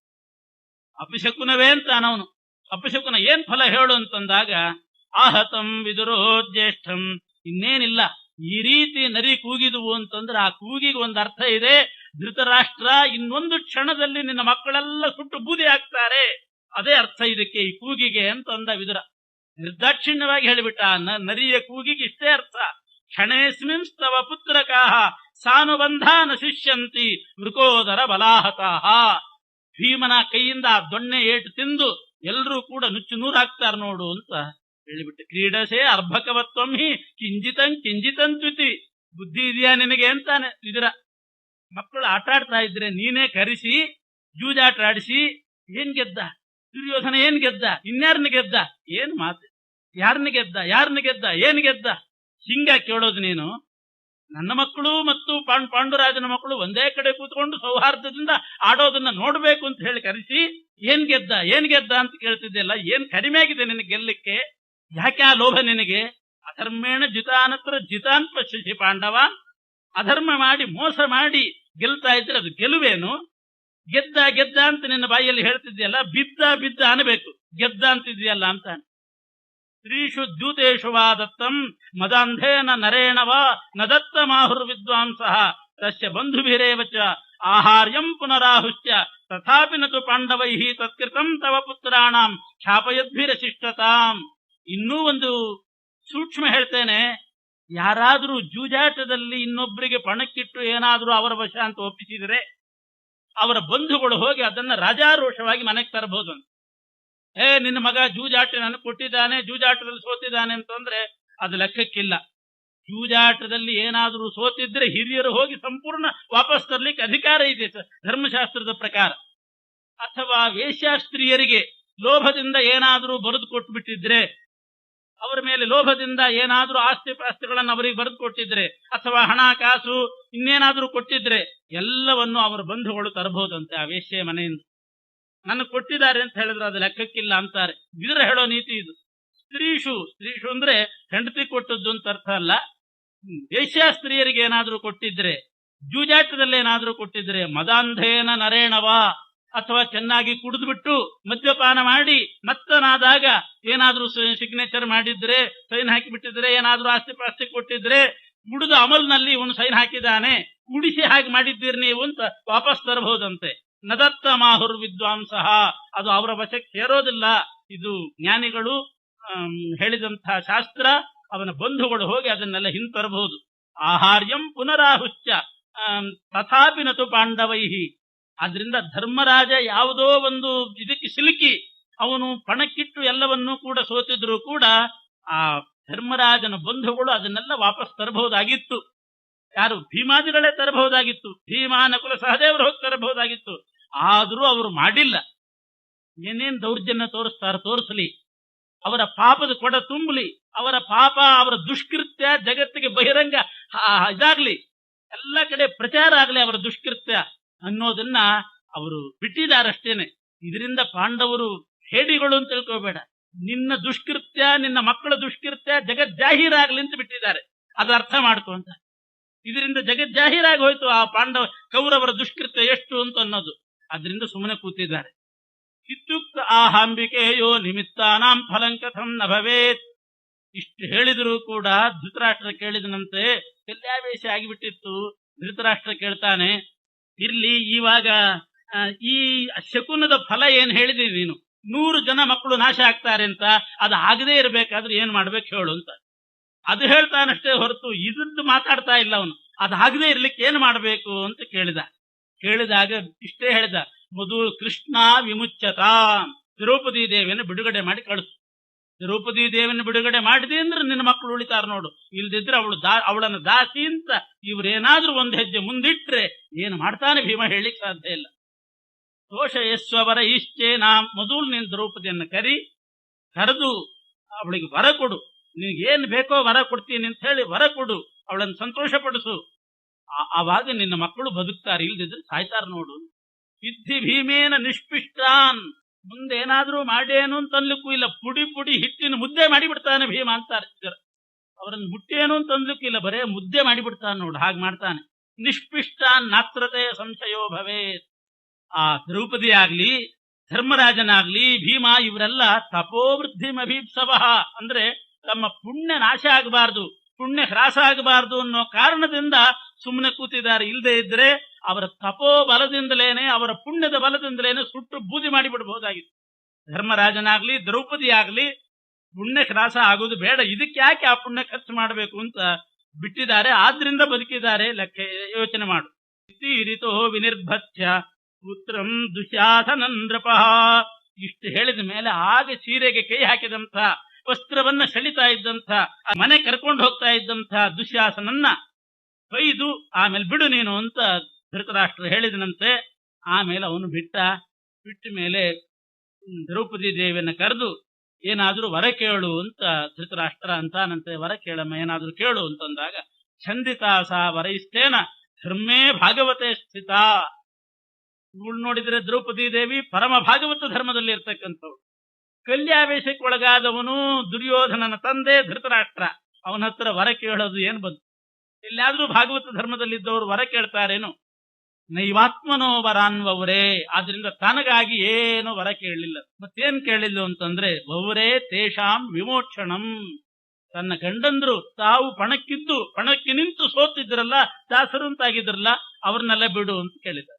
ಅಪಶಕುನವೇ ಅಂತ ಅವನು. ಅಪಶಕುನ ಏನ್ ಫಲ ಹೇಳು ಅಂತಂದಾಗ, ಆಹತಂ ವಿದುರೋ ಜ್ಯೇಷ್ಠಂ. ಇನ್ನೇನಿಲ್ಲ, ಈ ರೀತಿ ನರಿ ಕೂಗಿದುವು ಅಂತಂದ್ರೆ ಆ ಕೂಗಿಗೆ ಒಂದು ಅರ್ಥ ಇದೆ. ಧೃತರಾಷ್ಟ್ರ ಇನ್ನೊಂದು ಕ್ಷಣದಲ್ಲಿ ನಿನ್ನ ಮಕ್ಕಳೆಲ್ಲ ಸುಟ್ಟು ಬೂದಿ ಆಗ್ತಾರೆ, ಅದೇ ಅರ್ಥ ಇದಕ್ಕೆ, ಈ ಕೂಗಿಗೆ ಅಂತ ಅಂದ ವಿದುರ. ನಿರ್ದಾಕ್ಷಿಣ್ಯವಾಗಿ ಹೇಳಿಬಿಟ್ಟ, ನರಿಯ ಕೂಗಿಗೆ ಇಷ್ಟೇ ಅರ್ಥ. ಕ್ಷಣೇಸ್ಮಿಂಸ್ತವ ಪುತ್ರಕಾಹ ಸಾನುಬಂಧಾನ ಶಿಷ್ಯಂತಿ ಮೃಕೋದರ ಬಲಾಹತಾಹ. ಭೀಮನ ಕೈಯಿಂದ ಆ ದೊಣ್ಣೆ ಏಟು ತಿಂದು ಎಲ್ಲರೂ ಕೂಡ ನುಚ್ಚು ನೂರಾಗ್ತಾರ ನೋಡು ಅಂತ ಹೇಳಿಬಿಟ್ಟು, ಕ್ರೀಡಸೆ ಅರ್ಭಕವತ್ವಂ ಹಿ ಕಿಂಜಿತಂತ್ವಿತಿ. ಬುದ್ಧಿ ಇದೆಯಾ ನಿನಗೆ ಅಂತಾನೆ ವಿದುರ. ಮಕ್ಕಳು ಆಟ ಆಡ್ತಾ ಇದ್ರೆ ನೀನೇ ಕರೆಸಿ ಜೂಜಾಟ ಆಡಿಸಿ ಏನ್ ಗೆದ್ದ ದುರ್ಯೋಧನ, ಏನ್ ಗೆದ್ದ, ಇನ್ಯಾರನ್ನ ಗೆದ್ದ, ಏನ್ ಮಾತು, ಯಾರನ್ನ ಗೆದ್ದ, ಏನ್ ಗೆದ್ದ, ಹಿಂಗ ಕೇಳೋದು ನೀನು? ನನ್ನ ಮಕ್ಕಳು ಮತ್ತು ಪಾಂಡುರಾಜನ ಮಕ್ಕಳು ಒಂದೇ ಕಡೆ ಕೂತ್ಕೊಂಡು ಸೌಹಾರ್ದದಿಂದ ಆಡೋದನ್ನ ನೋಡ್ಬೇಕು ಅಂತ ಹೇಳಿ ಕರೆಸಿ ಏನ್ ಗೆದ್ದ ಅಂತ ಕೇಳ್ತಿದ್ದೆಲ್ಲ. ಏನ್ ಕಡಿಮೆ ಆಗಿದೆ ನಿನಗೆ ಗೆಲ್ಲಕ್ಕೆ? ಯಾಕೆ ಆ ಲೋಭ ನಿನಗೆ? ಅಧರ್ಮೇಣ ಜಿತಾನತ್ರ ಜಿತಾನ್ ಪಶ್ಯಸಿ ಪಾಂಡವ. ಅಧರ್ಮ ಮಾಡಿ ಮೋಸ ಮಾಡಿ ಗೆಲ್ತಾ ಇದ್ರೆ ಅದು ಗೆಲುವೇನು? ಗೆದ್ದ ಅಂತ ನಿನ್ನ ಬಾಯಿಯಲ್ಲಿ ಹೇಳ್ತಿದ್ಯಲ್ಲ, ಬಿದ್ದ ಅನ್ಬೇಕು, ಗೆದ್ದ ಅಂತಿದ್ಯಲ್ಲ ಅಂತ. ಸ್ತ್ರೀಷು ದ್ಯೂತೇಶು ವಾ ದತ್ತಂ ಮದಾಂಧೇನ ನರೇಣವ ನ ದತ್ತ ಮಾಹುರ್ ವಿದ್ವಾಂಸಃ ತಸ್ಯ ಬಂಧುಭಿರೇವ ಚ ಆಹಾರ್ಯಂ ಪುನರಾಹುಶ್ಚ ತಥಾಪಿ ನತು ಪಾಂಡವೈಃ ತತ್ಕೃತಂ ತವ ಪುತ್ರಾಣಾಂ ಛಾಪಯದ್ಭಿರಶಿಷ್ಟತಾಂ. ಇನ್ನೂ ಒಂದು ಸೂಕ್ಷ್ಮ ಹೇಳ್ತೇನೆ. ಯಾರಾದ್ರೂ ಜೂಜಾಟದಲ್ಲಿ ಇನ್ನೊಬ್ಬರಿಗೆ ಪಣಕ್ಕಿಟ್ಟು ಏನಾದ್ರೂ ಅವರ ವಶ ಅಂತ ಒಪ್ಪಿಸಿದರೆ ಅವರ ಬಂಧುಗಳು ಹೋಗಿ ಅದನ್ನ ರಾಜಾರೋಷವಾಗಿ ಮನೆಗೆ ತರಬಹುದು ಅಂತ. ನಿನ್ನ ಮಗ ಜೂಜಾಟ ನನಗೆ ಕೊಟ್ಟಿದ್ದಾನೆ, ಜೂಜಾಟದಲ್ಲಿ ಸೋತಿದ್ದಾನೆ ಅಂತಂದ್ರೆ ಅದು ಲೆಕ್ಕಕ್ಕಿಲ್ಲ. ಜೂಜಾಟದಲ್ಲಿ ಏನಾದರೂ ಸೋತಿದ್ರೆ ಹಿರಿಯರು ಹೋಗಿ ಸಂಪೂರ್ಣ ವಾಪಸ್ ತರ್ಲಿಕ್ಕೆ ಅಧಿಕಾರ ಇದೆ ಧರ್ಮಶಾಸ್ತ್ರದ ಪ್ರಕಾರ. ಅಥವಾ ವೇಶ್ಯಾಸ್ತ್ರೀಯರಿಗೆ ಲೋಭದಿಂದ ಏನಾದರೂ ಬರೆದು ಕೊಟ್ಬಿಟ್ಟಿದ್ರೆ, ಅವರ ಮೇಲೆ ಲೋಭದಿಂದ ಏನಾದ್ರೂ ಆಸ್ತಿ ಪಾಸ್ತಿಗಳನ್ನು ಅವರಿಗೆ ಬರೆದು ಕೊಟ್ಟಿದ್ರೆ, ಅಥವಾ ಹಣ ಕಾಸು ಇನ್ನೇನಾದ್ರೂ ಕೊಟ್ಟಿದ್ರೆ ಎಲ್ಲವನ್ನು ಅವರ ಬಂಧುಗಳು ತರಬಹುದಂತೆ ಆ ವೇಶ್ಯೆ ಮನೆಯಿಂದ. ನನಗೆ ಕೊಟ್ಟಿದ್ದಾರೆ ಅಂತ ಹೇಳಿದ್ರೆ ಅದು ಲೆಕ್ಕಕ್ಕಿಲ್ಲ ಅಂತಾರೆ. ವಿದುರ ಹೇಳೋ ನೀತಿ ಇದು. ಸ್ತ್ರೀಷು ಅಂದ್ರೆ ಹೆಂಡತಿ ಕೊಟ್ಟದ್ದು ಅಂತ ಅರ್ಥ ಅಲ್ಲ. ವೇಶ್ಯಾಸ್ತ್ರೀಯರಿಗೆ ಏನಾದ್ರೂ ಕೊಟ್ಟಿದ್ರೆ, ಜೂಜಾಟದಲ್ಲಿ ಏನಾದ್ರೂ ಕೊಟ್ಟಿದ್ರೆ, ಮದಾಂಧೇನ ನರೇಣವ, ಅಥವಾ ಚೆನ್ನಾಗಿ ಕುಡಿದ್ಬಿಟ್ಟು ಮದ್ಯಪಾನ ಮಾಡಿ ಮತ್ತನಾದಾಗ ಏನಾದ್ರೂ ಸಿಗ್ನೇಚರ್ ಮಾಡಿದ್ರೆ, ಸೈನ್ ಹಾಕಿಬಿಟ್ಟಿದ್ರೆ, ಏನಾದ್ರೂ ಆಸ್ತಿ ಪಾಸ್ತಿ ಕೊಟ್ಟಿದ್ರೆ, ಕುಡಿದ ಅಮಲ್ನಲ್ಲಿ ಇವನು ಸೈನ್ ಹಾಕಿದ್ದಾನೆ, ಕುಡಿಸಿ ಹಾಗೆ ಮಾಡಿದ್ದೀರಿ ನೀವು ಅಂತ ವಾಪಸ್ ತರಬಹುದಂತೆ. ನದತ್ತ ಮಾಹುರ್ ವಿದ್ವಾಂಸಃ, ಅದು ಅವರ ವಶಕ್ಕೆ ಸೇರೋದಿಲ್ಲ. ಇದು ಜ್ಞಾನಿಗಳು ಹೇಳಿದಂತಹ ಶಾಸ್ತ್ರ. ಅವನ ಬಂಧುಗಳು ಹೋಗಿ ಅದನ್ನೆಲ್ಲ ಹಿಂತರಬಹುದು. ಆಹಾರ್ಯಂ ಪುನರಾಹುಶ್ಚ ತಥಾಪಿ ನತು ಪಾಂಡವೈಹಿ. ಆದ್ರಿಂದ ಧರ್ಮರಾಜ ಯಾವುದೋ ಒಂದು ಇದಕ್ಕೆ ಸಿಲುಕಿ ಅವನು ಪಣಕ್ಕಿಟ್ಟು ಎಲ್ಲವನ್ನೂ ಕೂಡ ಸೋತಿದ್ರು ಕೂಡ ಆ ಧರ್ಮರಾಜನ ಬಂಧುಗಳು ಅದನ್ನೆಲ್ಲ ವಾಪಸ್ ತರಬಹುದಾಗಿತ್ತು. ಯಾರು? ಭೀಮಾದಿಗಳೇ ತರಬಹುದಾಗಿತ್ತು. ಭೀಮಾ ನಕುಲ ಸಹದೇವರು ಹೋಗಿ ತರಬಹುದಾಗಿತ್ತು. ಆದರೂ ಅವರು ಮಾಡಿಲ್ಲ. ಏನೇನ್ ದೌರ್ಜನ್ಯ ತೋರಿಸಲಿ, ಅವರ ಪಾಪದ ಕೊಡ ತುಂಬಲಿ, ಅವರ ಪಾಪ ಅವರ ದುಷ್ಕೃತ್ಯ ಜಗತ್ತಿಗೆ ಬಹಿರಂಗ ಇದಾಗ್ಲಿ, ಎಲ್ಲ ಕಡೆ ಪ್ರಚಾರ ಆಗ್ಲಿ ಅವರ ದುಷ್ಕೃತ್ಯ ಅನ್ನೋದನ್ನ ಅವರು ಬಿಟ್ಟಿದ್ದಾರಷ್ಟೇನೆ. ಇದರಿಂದ ಪಾಂಡವರು ಹೇಡಿಗಳು ಅಂತ ತಿಳ್ಕೋಬೇಡ. ನಿನ್ನ ದುಷ್ಕೃತ್ಯ, ನಿನ್ನ ಮಕ್ಕಳ ದುಷ್ಕೃತ್ಯ ಜಗಜ್ಜಾಹೀರಾಗ್ಲಿ ಅಂತ ಬಿಟ್ಟಿದ್ದಾರೆ. ಅದು ಅರ್ಥ ಮಾಡ್ಕೊ ಅಂತ. ಇದರಿಂದ ಜಗಜ್ಜಾಹೀರಾಗಿ ಹೋಯ್ತು ಆ ಕೌರವರ ದುಷ್ಕೃತ್ಯ ಎಷ್ಟು ಅಂತ ಅನ್ನೋದು. ಅದರಿಂದ ಸುಮ್ಮನೆ ಕೂತಿದ್ದಾರೆ. ಇತ್ಯುಕ್ತ ಆಹಾಂಬಿಕೆಯೋ ನಿಮಿತ್ತಾನಾಂ ಫಲಂಕಥಂ ನ ಭವೇತ್. ಇಷ್ಟು ಹೇಳಿದ್ರು ಕೂಡ ಧೃತರಾಷ್ಟ್ರ ಕೇಳಿದನಂತೆ. ಕಲ್ಯಾವೇಶ ಆಗಿಬಿಟ್ಟಿತ್ತು. ಧೃತರಾಷ್ಟ್ರ ಕೇಳ್ತಾನೆ, ಇರ್ಲಿ, ಇವಾಗ ಈ ಶಕುನದ ಫಲ ಏನ್ ಹೇಳಿದೀನಿ ನೀನು? 100 ಜನ ಮಕ್ಕಳು ನಾಶ ಆಗ್ತಾರೆ ಅಂತ. ಅದು ಆಗದೇ ಇರ್ಬೇಕಾದ್ರೆ ಏನ್ ಮಾಡ್ಬೇಕು ಹೇಳು ಅಂತ. ಅದು ಹೇಳ್ತಾನಷ್ಟೇ ಹೊರತು ಇದನ್ನು ಮಾತಾಡ್ತಾ ಇಲ್ಲ ಅವನು. ಅದಾಗದೇ ಇರ್ಲಿಕ್ಕೆ ಏನ್ ಮಾಡ್ಬೇಕು ಅಂತ ಕೇಳಿದಾಗ ಇಷ್ಟೇ ಹೇಳಿದ, ಮೊದಲು ಕೃಷ್ಣ ವಿಮುಚ್ಚತ, ದ್ರೌಪದಿ ದೇವಿಯನ್ನು ಬಿಡುಗಡೆ ಮಾಡಿ ಕಳಿಸು. ದ್ರೌಪದಿ ದೇವಿಯನ್ನು ಬಿಡುಗಡೆ ಮಾಡಿದೆ ಅಂದ್ರೆ ನಿನ್ನ ಮಕ್ಕಳು ಉಳಿತಾರ ನೋಡು. ಇಲ್ದಿದ್ರೆ ಅವಳನ್ನು ದಾಸಿ ಅಂತ ಇವ್ರೇನಾದ್ರೂ ಒಂದು ಹೆಜ್ಜೆ ಮುಂದಿಟ್ರೆ ಏನು ಮಾಡ್ತಾನೆ ಭೀಮ ಹೇಳಿಕ್ ಸಾಧ್ಯ ಇಲ್ಲ. ತೋಷಯಸ್ವರ ಇಷ್ಟೇನ, ಮೊದಲು ನೀನು ದ್ರೌಪದಿಯನ್ನು ಕರೆದು ಅವಳಿಗೆ ವರ ಕೊಡು. ನಿನಗೇನ್ ಬೇಕೋ ವರ ಕೊಡ್ತೀನಿ ಅಂತ ಹೇಳಿ ವರ ಕೊಡು, ಅವಳನ್ನು ಸಂತೋಷ ಪಡಿಸು. ಆವಾಗ ನಿನ್ನ ಮಕ್ಕಳು ಬದುಕ್ತಾರೆ, ಇಲ್ದಿದ್ರೆ ಸಾಯ್ತಾರ ನೋಡು. ಸಿದ್ಧಿ ಭೀಮೇನ ನಿಷ್ಪಿಷ್ಟಾನ್, ಮುಂದೇನಾದ್ರೂ ಮಾಡೇನು ಅಂತ ಅನ್ಲಿಕ್ಕೂ ಇಲ್ಲ. ಪುಡಿ ಹಿಟ್ಟಿನ ಮುದ್ದೆ ಮಾಡಿಬಿಡ್ತಾನೆ ಭೀಮ ಅಂತಾರೆ. ಅವರನ್ನು ಮುಟ್ಟೇನು ಅಂತ ಅನ್ಲಿಕ್ಕೂ ಇಲ್ಲ, ಬರೇ ಮುದ್ದೆ ಮಾಡಿಬಿಡ್ತಾನೆ ನೋಡು, ಹಾಗೆ ಮಾಡ್ತಾನೆ. ನಿಷ್ಪಿಷ್ಟಾನ್ ನಾತ್ರತೆ ಸಂಶಯೋ ಭವೇತ್. ಆ ದ್ರೌಪದಿ ಆಗ್ಲಿ, ಧರ್ಮರಾಜನಾಗ್ಲಿ, ಭೀಮ ಇವರೆಲ್ಲ ತಪೋವೃದ್ಧಿಮಭೀಪ್ಸವಃ, ಅಂದ್ರೆ ತಮ್ಮ ಪುಣ್ಯ ನಾಶ ಆಗಬಾರ್ದು, ಪುಣ್ಯ ಹ್ರಾಸ ಆಗಬಾರ್ದು ಅನ್ನೋ ಕಾರಣದಿಂದ ಸುಮ್ಮನೆ ಕೂತಿದ್ದಾರೆ. ಇಲ್ಲದೆ ಇದ್ರೆ ಅವರ ತಪೋ ಬಲದಿಂದಲೇನೆ, ಅವರ ಪುಣ್ಯದ ಬಲದಿಂದಲೇನೆ ಸುಟ್ಟು ಬೂದಿ ಮಾಡಿಬಿಡಬಹುದಾಗಿತ್ತು. ಧರ್ಮರಾಜನಾಗ್ಲಿ, ದ್ರೌಪದಿ ಆಗ್ಲಿ ಪುಣ್ಯ ಹ್ರಾಸ ಆಗೋದು ಬೇಡ, ಇದಕ್ಕೆ ಯಾಕೆ ಆ ಪುಣ್ಯ ಖರ್ಚು ಮಾಡಬೇಕು ಅಂತ ಬಿಟ್ಟಿದ್ದಾರೆ. ಆದ್ರಿಂದ ಬದುಕಿದ್ದಾರೆ. ಲೆಕ್ಕ ಯೋಚನೆ ಮಾಡು. ತೀರಿತೋ ವಿನಿರ್ಭತ್ಯ ಪುತ್ರಂ ದುಶ್ಯಾಸನಂದ್ರಪಃ. ಇಷ್ಟು ಹೇಳಿದ ಮೇಲೆ ಆಗ ಸೀರೆಗೆ ಕೈ ಹಾಕಿದಂಥ, ವಸ್ತ್ರವನ್ನ ಸೆಳಿತಾ ಇದ್ದಂಥ, ಮನೆ ಕರ್ಕೊಂಡು ಹೋಗ್ತಾ ಇದ್ದಂಥ ದುಶ್ಯಾಸನನ್ನ ಬೈದು ಆಮೇಲೆ ಬಿಡು ನೀನು ಅಂತ ಧೃತರಾಷ್ಟ್ರ ಹೇಳಿದನಂತೆ. ಆಮೇಲೆ ಅವನು ಬಿಟ್ಟ ಮೇಲೆ ದ್ರೌಪದಿ ದೇವಿಯನ್ನ ಕರೆದು ಏನಾದ್ರೂ ವರ ಕೇಳು ಅಂತ ಧೃತರಾಷ್ಟ್ರ ಅಂತಾನಂತೆ. ವರ ಕೇಳಮ್ಮ, ಏನಾದ್ರೂ ಕೇಳು ಅಂತಂದಾಗ, ಛಂದಿತಾಸ ವರೈಸ್ತೇನ ಧರ್ಮೇ ಭಾಗವತೆ ಸ್ಥಿತ. ಇವಳು ನೋಡಿದ್ರೆ ದ್ರೌಪದಿ ದೇವಿ ಪರಮ ಭಾಗವತ ಧರ್ಮದಲ್ಲಿ ಇರ್ತಕ್ಕಂಥವ್ರು. ಕಲ್ಯಾವೇಶಕ್ಕೆ ಒಳಗಾದವನು ದುರ್ಯೋಧನನ ತಂದೆ ಧೃತರಾಷ್ಟ್ರ. ಅವನ ಹತ್ರ ವರ ಕೇಳೋದು ಏನ್ ಬಂತು? ಎಲ್ಲಾದ್ರೂ ಭಾಗವತ ಧರ್ಮದಲ್ಲಿದ್ದವರು ವರ ಕೇಳ್ತಾರೇನು? ನೈವಾತ್ಮನೋ ವರಾನ್ವರೇ. ಆದ್ರಿಂದ ತನಗಾಗಿ ಏನು ವರ ಕೇಳಲಿಲ್ಲ. ಮತ್ತೇನ್ ಕೇಳಿಲ್ಲ ಅಂತಂದ್ರೆ, ವೌರೇ ತೇಷಾಂ ವಿಮೋಕ್ಷಣಂ. ತನ್ನ ಗಂಡಂದ್ರು ತಾವು ಪಣಕ್ಕೆ ನಿಂತು ಸೋತಿದ್ರಲ್ಲ, ದಾಸರು ಅಂತಾಗಿದ್ರಲ್ಲ, ಅವ್ರನ್ನೆಲ್ಲ ಬಿಡು ಅಂತ ಕೇಳಿದ.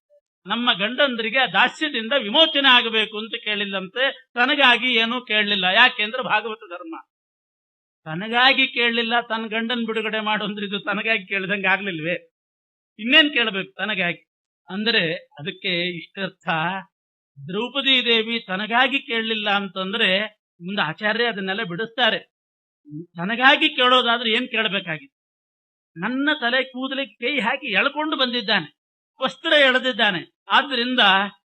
ನಮ್ಮ ಗಂಡಂದ್ರಿಗೆ ದಾಸ್ಯದಿಂದ ವಿಮೋಚನೆ ಆಗಬೇಕು ಅಂತ ಕೇಳಿಲ್ಲಂತೆ. ತನಗಾಗಿ ಏನೂ ಕೇಳಲಿಲ್ಲ. ಯಾಕೆಂದ್ರೆ ಭಾಗವತ ಧರ್ಮ. ತನಗಾಗಿ ಕೇಳಲಿಲ್ಲ, ತನ್ನ ಗಂಡನ್ ಬಿಡುಗಡೆ ಮಾಡು ಅಂದ್ರೆ ಇದು ತನಗಾಗಿ ಕೇಳಿದಂಗೆ ಆಗ್ಲಿಲ್ವೇ? ಇನ್ನೇನ್ ಕೇಳಬೇಕು ತನಗಾಗಿ ಅಂದ್ರೆ? ಅದಕ್ಕೆ ಇಷ್ಟರ್ಥ. ದ್ರೌಪದಿ ದೇವಿ ತನಗಾಗಿ ಕೇಳಲಿಲ್ಲ ಅಂತಂದ್ರೆ ಮುಂದೆ ಆಚಾರ್ಯ ಅದನ್ನೆಲ್ಲ ಬಿಡಿಸ್ತಾರೆ. ತನಗಾಗಿ ಕೇಳೋದಾದ್ರೆ ಏನ್ ಕೇಳಬೇಕಾಗಿತ್ತು? ನನ್ನ ತಲೆ ಕೂದಲಿಗೆ ಕೈ ಹಾಕಿ ಎಳ್ಕೊಂಡು ಬಂದಿದ್ದಾನೆ, ವಸ್ತ್ರ ಎಳೆದಿದ್ದಾನೆ. ಆದ್ರಿಂದ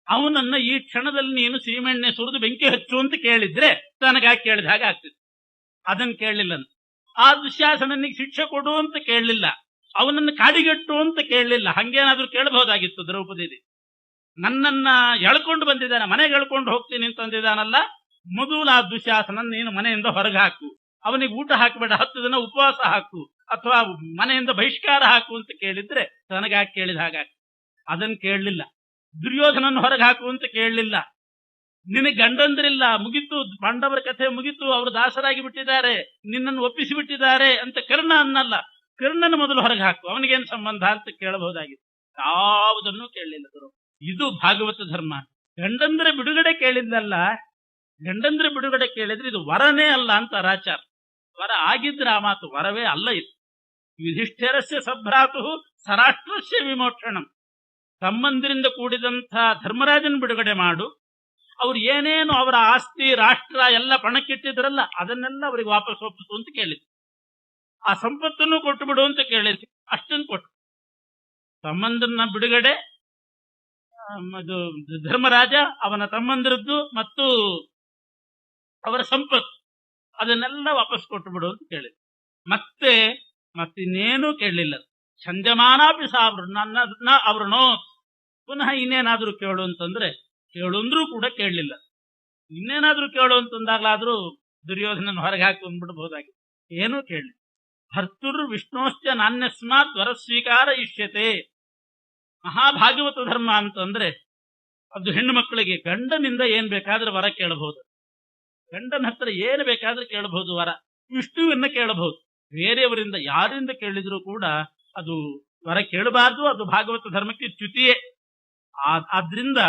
ಅವನನ್ನ ಈ ಕ್ಷಣದಲ್ಲಿ ನೀನು ಸೀಮೆಣ್ಣೆ ಸುರಿದು ಬೆಂಕಿ ಹಚ್ಚು ಅಂತ ಕೇಳಿದ್ರೆ ತನಗಾಗಿ ಕೇಳಿದ ಹಾಗೆ ಆಗ್ತಿತ್ತು. ಅದನ್ನ ಕೇಳಲಿಲ್ಲ. ಆ ದುಶ್ಯಾಸನಿಗೆ ಶಿಕ್ಷೆ ಕೊಡು ಅಂತ ಕೇಳಲಿಲ್ಲ, ಅವನನ್ನು ಕಾಡಿಗೆಟ್ಟು ಅಂತ ಕೇಳಲಿಲ್ಲ. ಹಂಗೇನಾದ್ರೂ ಕೇಳಬಹುದಾಗಿತ್ತು ದ್ರೌಪದಿ. ನನ್ನನ್ನ ಎಳ್ಕೊಂಡು ಬಂದಿದ್ದಾನೆ, ಮನೆಗೆ ಎಳ್ಕೊಂಡು ಹೋಗ್ತೀನಿ ಅಂತಂದಿದ್ದಾನಲ್ಲ, ಮೊದಲು ಆ ದುಶ್ಯಾಸನ ನೀನು ಮನೆಯಿಂದ ಹೊರಗೆ ಹಾಕು, ಅವನಿಗೆ ಊಟ ಹಾಕಬೇಡ, 10 ದಿನ ಉಪವಾಸ ಹಾಕು, ಅಥವಾ ಮನೆಯಿಂದ ಬಹಿಷ್ಕಾರ ಹಾಕು ಅಂತ ಕೇಳಿದ್ರೆ ತನಗಾಗಿ ಕೇಳಿದ ಹಾಗಾಗಿ. ಅದನ್ನು ಕೇಳಲಿಲ್ಲ. ದುರ್ಯೋಧನನ್ನು ಹೊರಗೆ ಹಾಕು ಅಂತ ಕೇಳಲಿಲ್ಲ. ನಿನಗೆ ಗಂಡಂದ್ರಿಲ್ಲ, ಮುಗಿತು, ಪಾಂಡವರ ಕಥೆ ಮುಗಿತು, ಅವರು ದಾಸರಾಗಿ ಬಿಟ್ಟಿದ್ದಾರೆ, ನಿನ್ನನ್ನು ಒಪ್ಪಿಸಿ ಬಿಟ್ಟಿದ್ದಾರೆ ಅಂತ ಕರ್ಣ ಅನ್ನಲ್ಲ. ಕರ್ಣನ ಮೊದಲು ಹೊರಗೆ ಹಾಕು, ಅವನಿಗೇನು ಸಂಬಂಧ ಅಂತ ಕೇಳಬಹುದಾಗಿತ್ತು. ಯಾವುದನ್ನೂ ಕೇಳಲಿಲ್ಲ. ಇದು ಭಾಗವತ ಧರ್ಮ. ಗಂಡಂದ್ರೆ ಬಿಡುಗಡೆ ಕೇಳಿದ್ದಲ್ಲ, ಗಂಡಂದ್ರೆ ಬಿಡುಗಡೆ ಕೇಳಿದ್ರೆ ಇದು ವರನೇ ಅಲ್ಲ ಅಂತ ಆಚಾರ. ವರ ಆಗಿದ್ರೆ ಆ ಮಾತು ವರವೇ ಅಲ್ಲ. ಇದು ಯುಧಿಷ್ಠಿರಸ್ಯ ಸಭ್ರಾತು ಸರಾಷ್ಟ್ರಸ್ಯ ವಿಮೋಕ್ಷಣಂ. ತಮ್ಮಂದಿರಿಂದ ಕೂಡಿದಂಥ ಧರ್ಮರಾಜನ ಬಿಡುಗಡೆ ಮಾಡು, ಅವ್ರು ಏನೇನು ಅವರ ಆಸ್ತಿ ರಾಷ್ಟ್ರ ಎಲ್ಲ ಪಣಕ್ಕಿಟ್ಟಿದ್ರಲ್ಲ ಅದನ್ನೆಲ್ಲ ಅವ್ರಿಗೆ ವಾಪಸ್ ಒಪ್ಪಿಸು ಅಂತ ಕೇಳಿದ್ರು. ಆ ಸಂಪತ್ತನ್ನು ಕೊಟ್ಟು ಬಿಡು ಅಂತ ಕೇಳಿದ್ರು. ಅಷ್ಟನ್ನು ಕೊಟ್ಟು ತಮ್ಮಂದಿರನ್ನ ಬಿಡುಗಡೆ, ಅದು ಧರ್ಮರಾಜ ಅವನ ತಮ್ಮಂದಿರದ್ದು ಮತ್ತು ಅವರ ಸಂಪತ್ತು ಅದನ್ನೆಲ್ಲ ವಾಪಸ್ ಕೊಟ್ಟು ಬಿಡು ಅಂತ ಕೇಳಿದ್ರು. ಮತ್ತಿನ್ನೇನೂ ಕೇಳಲಿಲ್ಲ. ಸಂಜಮಾನಾಪಿ ನನ್ನ ಅವ್ರನೋ ಪುನಃ ಇನ್ನೇನಾದ್ರೂ ಕೇಳು ಅಂತಂದ್ರೆ ಕೇಳುಂದ್ರೂ ಕೂಡ ಕೇಳಲಿಲ್ಲ. ಇನ್ನೇನಾದ್ರೂ ಕೇಳು ಅಂತಂದಾಗ್ಲಾದ್ರೂ ದುರ್ಯೋಧನನ ಹೊರಗೆ ಹಾಕಿ ಬಂದ್ಬಿಡ್ಬಹುದಾಗಿತ್ತು. ಏನೂ ಕೇಳಲಿಲ್ಲ. ಭರ್ತುರ್ ವಿಷ್ಣೋಶ್ಚ ನಾನ್ಯಸ್ಮಾತ್ ವರ ಸ್ವೀಕಾರ ಇಷ್ಯತೆ. ಮಹಾಭಾಗವತ ಧರ್ಮ ಅಂತಂದ್ರೆ ಅದು ಹೆಣ್ಣು ಮಕ್ಕಳಿಗೆ ಗಂಡನಿಂದ ಏನ್ ಬೇಕಾದ್ರೆ ವರ ಕೇಳಬಹುದು, ಗಂಡನ ಹತ್ರ ಏನು ಬೇಕಾದ್ರೆ ಕೇಳಬಹುದು ವರ, ವಿಷ್ಣುವನ್ನ ಕೇಳಬಹುದು. ಬೇರೆಯವರಿಂದ ಯಾರಿಂದ ಕೇಳಿದ್ರು ಕೂಡ ಅದು ವರ ಕೇಳಬಾರ್ದು, ಅದು ಭಾಗವತ ಧರ್ಮಕ್ಕೆ ಚ್ಯುತಿಯೇ. ಆದ್ರಿಂದ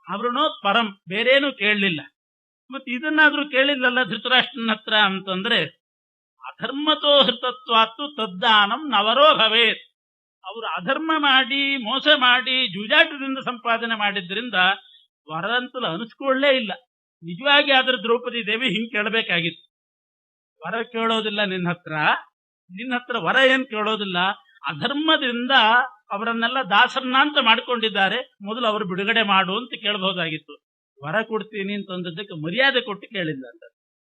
ಅವರನ್ನೋ ಪರಂ ಬೇರೇನು ಕೇಳಲಿಲ್ಲ. ಮತ್ತೆ ಇದನ್ನಾದ್ರೂ ಕೇಳಿಲ್ಲಲ್ಲ ಧೃತರಾಷ್ಟ್ರನ ಹತ್ರ ಅಂತಂದ್ರೆ ಅಧರ್ಮತೋ ಹೃತತ್ವಾತ್ತು ತದ್ದಾನಂ ನವರೋ ಭವೇತ್. ಅವರು ಅಧರ್ಮ ಮಾಡಿ ಮೋಸ ಮಾಡಿ ಜೂಜಾಟದಿಂದ ಸಂಪಾದನೆ ಮಾಡಿದ್ರಿಂದ ವರ ಅಂತಲೂ ಅನಿಸ್ಕೊಳ್ಳೇ ಇಲ್ಲ. ನಿಜವಾಗಿ ಆದ್ರೆ ದ್ರೌಪದಿ ದೇವಿ ಹಿಂಗ್ ಕೇಳಬೇಕಾಗಿತ್ತು. ವರ ಕೇಳೋದಿಲ್ಲ ನಿನ್ನ ಹತ್ರ ವರ ಏನ್ ಕೇಳೋದಿಲ್ಲ. ಅಧರ್ಮದಿಂದ ಅವರನ್ನೆಲ್ಲ ದಾಸರನ್ನ ಅಂತ ಮಾಡ್ಕೊಂಡಿದ್ದಾರೆ, ಮೊದಲು ಅವರು ಬಿಡುಗಡೆ ಮಾಡು ಅಂತ ಕೇಳಬಹುದಾಗಿತ್ತು. ವರ ಕೊಡ್ತೀನಿ ಅಂತಂದದ್ದಕ್ಕೆ ಮರ್ಯಾದೆ ಕೊಟ್ಟು ಕೇಳಿಲ್ಲ ಅಂತ.